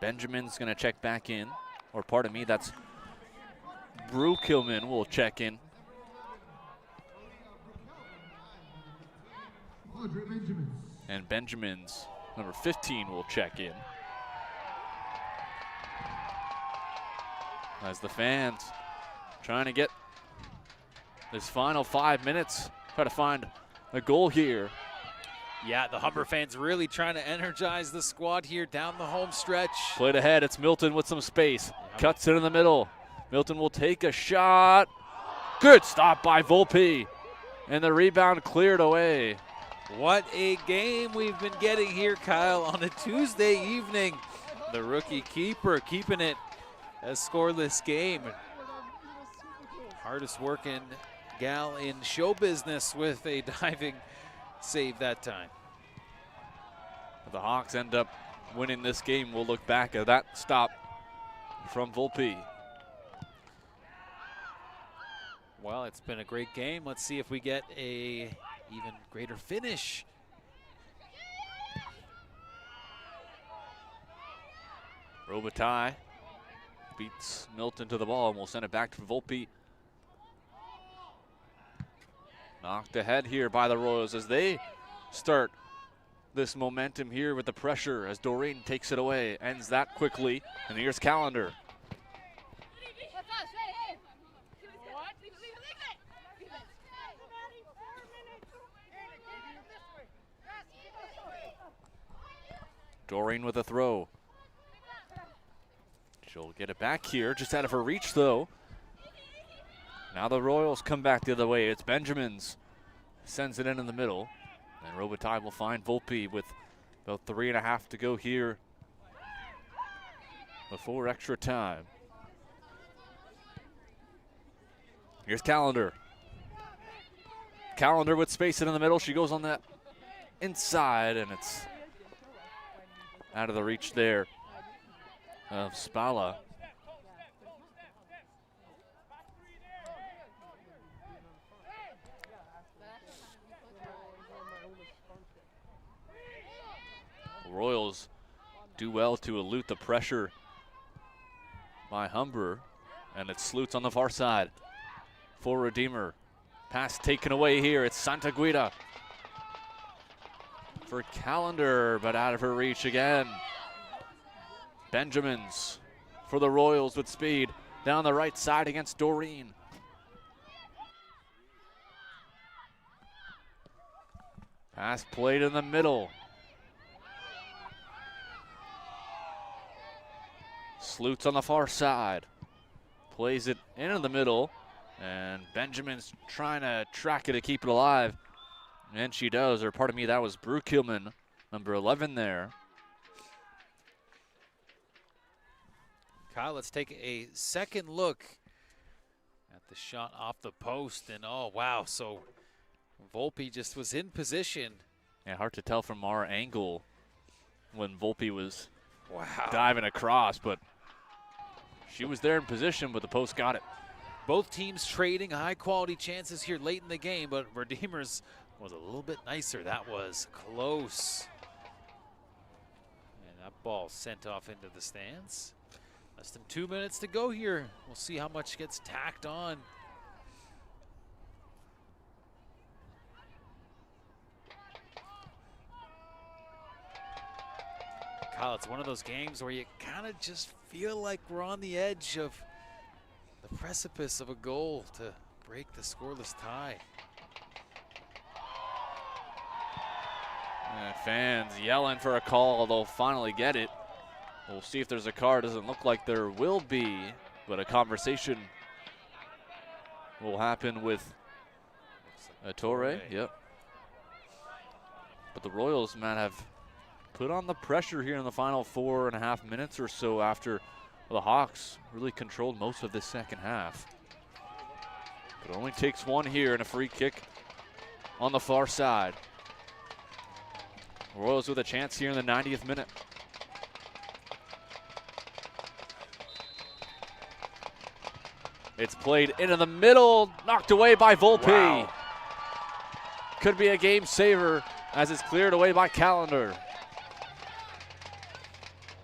Benjamin's going to check back in. Or pardon me, that's Brukilman will check in. And Benjamin's number 15 will check in. As the fans trying to get this final 5 minutes, try to find a goal here. Yeah, the Humber fans really trying to energize the squad here down the home stretch. Played ahead, it's Milton with some space. Cuts it in the middle. Milton will take a shot. Good stop by Volpe. And the rebound cleared away. What a game we've been getting here, Kyle, on a Tuesday evening. The rookie keeper keeping it a scoreless game. Hardest working gal in show business with a diving save that time. If the Hawks end up winning this game, we'll look back at that stop from Volpe. Well, it's been a great game. Let's see if we get a even greater finish. Robitaille beats Milton to the ball and we'll send it back to Volpe. Knocked ahead here by the Royals as they start this momentum here with the pressure as Doreen takes it away. Ends that quickly, and here's Calendar. Doreen with a throw. She'll get it back here, just out of her reach though. Now the Royals come back the other way. It's Benjamin's. Sends it in the middle. And Robitaille will find Volpe with about 3.5 to go here before extra time. Here's Calendar. Calendar with space in the middle. She goes on that inside, and it's out of the reach there of Spala. Royals do well to elude the pressure by Humber, and it's Slutes on the far side for Redeemer. Pass taken away here. It's Santa Guida for Calendar, but out of her reach again. Benjamins for the Royals with speed down the right side against Doreen. Pass played in the middle. Slutes on the far side. Plays it into the middle, and Benjamin's trying to track it to keep it alive. And she does, or pardon me, that was Brukilman, number 11 there. Kyle, let's take a second look at the shot off the post, and oh wow, so Volpe just was in position. Yeah, hard to tell from our angle when Volpe was wow diving across, but she was there in position, but the post got it. Both teams trading high-quality chances here late in the game, but Redeemers was a little bit nicer. That was close. And that ball sent off into the stands. Less than 2 minutes to go here. We'll see how much gets tacked on. Kyle, it's one of those games where you kind of just feel like we're on the edge of the precipice of a goal to break the scoreless tie. And fans yelling for a call. They'll finally get it. We'll see if there's a card. Doesn't look like there will be, but a conversation will happen with Ettore. Yep. But the Royals, Matt, have put on the pressure here in the final 4.5 minutes or so after the Hawks really controlled most of this second half. But it only takes one here and a free kick on the far side. Royals with a chance here in the 90th minute. It's played into the middle, knocked away by Volpe. Wow. Could be a game saver as it's cleared away by Callender.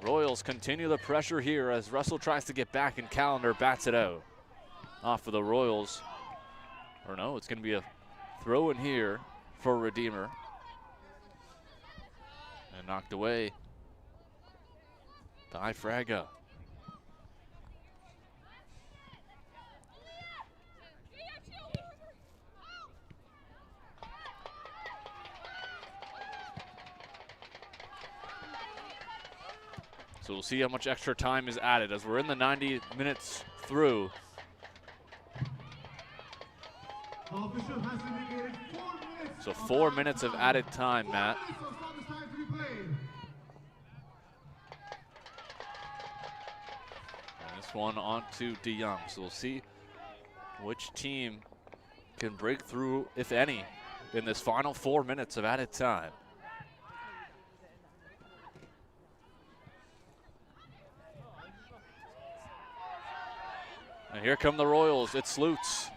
Royals continue the pressure here as Russell tries to get back and Callender bats it out. Off of the Royals. Or no, it's going to be a throw in here for Redeemer. And knocked away by Fraga. So we'll see how much extra time is added as we're in the 90 minutes through. Official has indicated 4 minutes. So 4 minutes of added time, Matt. 4 minutes of stoppage time to be played. And this one on to DeYoung. So we'll see which team can break through, if any, in this final 4 minutes of added time. And here come the Royals. It's Lutz.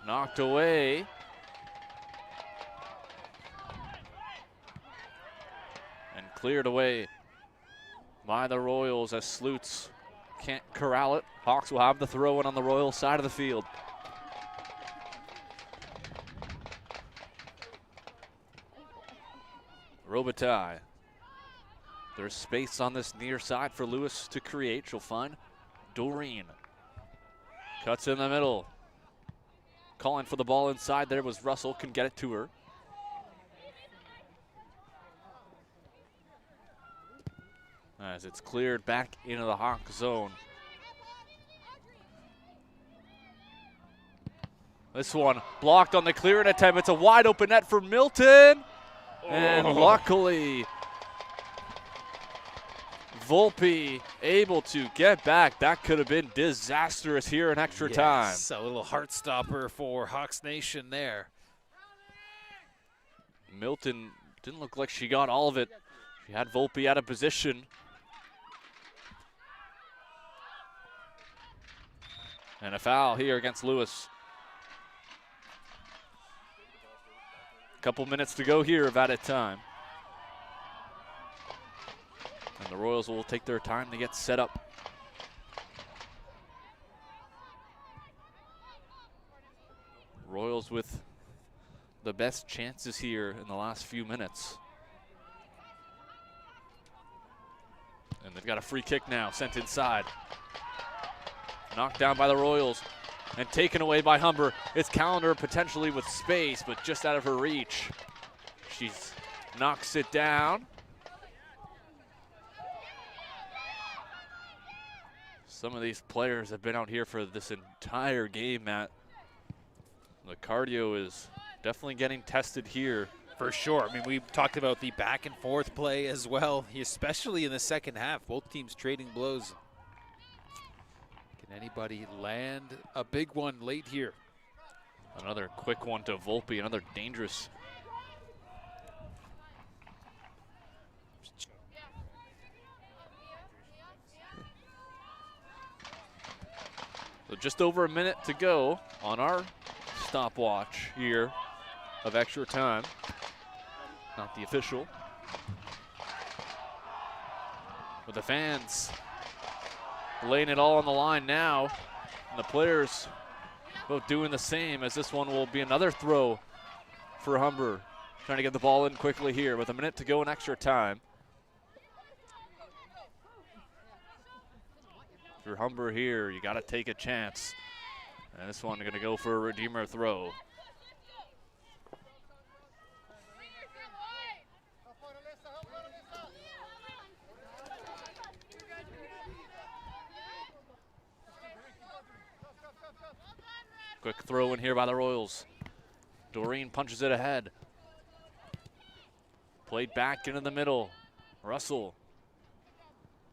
Knocked away. And cleared away by the Royals as Slutz can't corral it. Hawks will have the throw in on the Royals side of the field. Robitaille. There's space on this near side for Lewis to create. She'll find Doreen. Cuts in the middle. Calling for the ball inside there was Russell, can get it to her. As it's cleared back into the Hawk zone. This one blocked on the clearing attempt. It's a wide open net for Milton. And luckily, Volpe able to get back. That could have been disastrous here in extra time. A little heart stopper for Hawks Nation there. Milton didn't look like she got all of it. She had Volpe out of position. And a foul here against Lewis. Couple minutes to go here of added time. And the Royals will take their time to get set up. Royals with the best chances here in the last few minutes. And they've got a free kick now, sent inside. Knocked down by the Royals and taken away by Humber. It's Callender potentially with space, but just out of her reach. She knocks it down. Some of these players have been out here for this entire game, Matt. The cardio is definitely getting tested here. For sure. I mean, we talked about the back and forth play as well, especially in the second half. Both teams trading blows. Can anybody land a big one late here? Another quick one to Volpe, another dangerous. So just over a minute to go on our stopwatch here of extra time. Not the official. With the fans laying it all on the line now. And the players both doing the same, as this one will be another throw for Humber. Trying to get the ball in quickly here with a minute to go in extra time. For Humber here, you got to take a chance. And this one going to go for a Redeemer throw. Quick throw in here by the Royals. Doreen punches it ahead. Played back into the middle. Russell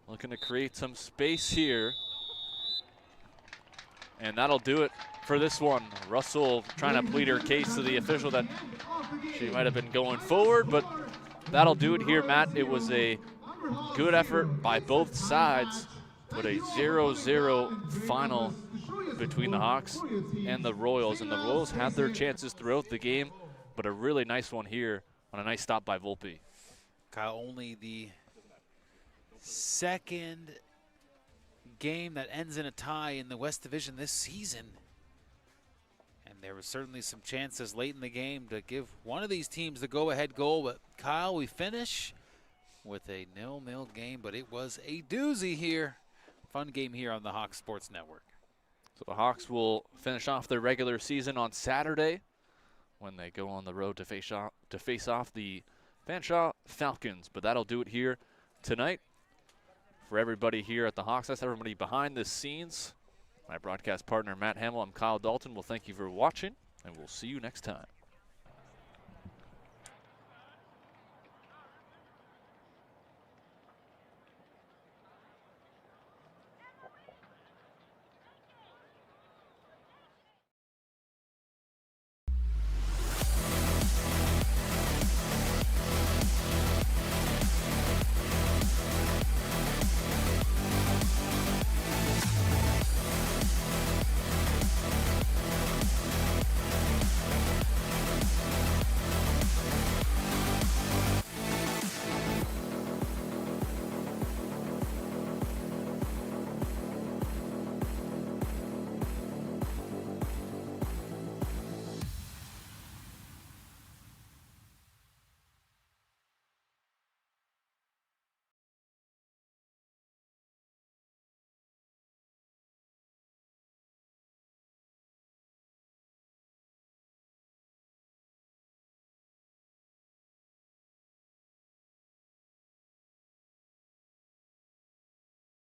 looking to create some space here. And that'll do it for this one. Russell trying to plead her case to the official that she might have been going forward, but that'll do it here, Matt. It was a good effort by both sides, but a 0-0 final between the Hawks and the Royals. And the Royals had their chances throughout the game, but a really nice one here on a nice stop by Volpe. Kyle, only the second game that ends in a tie in the West Division this season. And there was certainly some chances late in the game to give one of these teams the go-ahead goal. But, Kyle, we finish with a 0-0 game, but it was a doozy here. Fun game here on the Hawks Sports Network. So the Hawks will finish off their regular season on Saturday when they go on the road to face off the Fanshawe Falcons. But that'll do it here tonight. For everybody here at the Hawks, that's everybody behind the scenes. My broadcast partner, Matt Hamill, I'm Kyle Dalton. Well, thank you for watching, and we'll see you next time.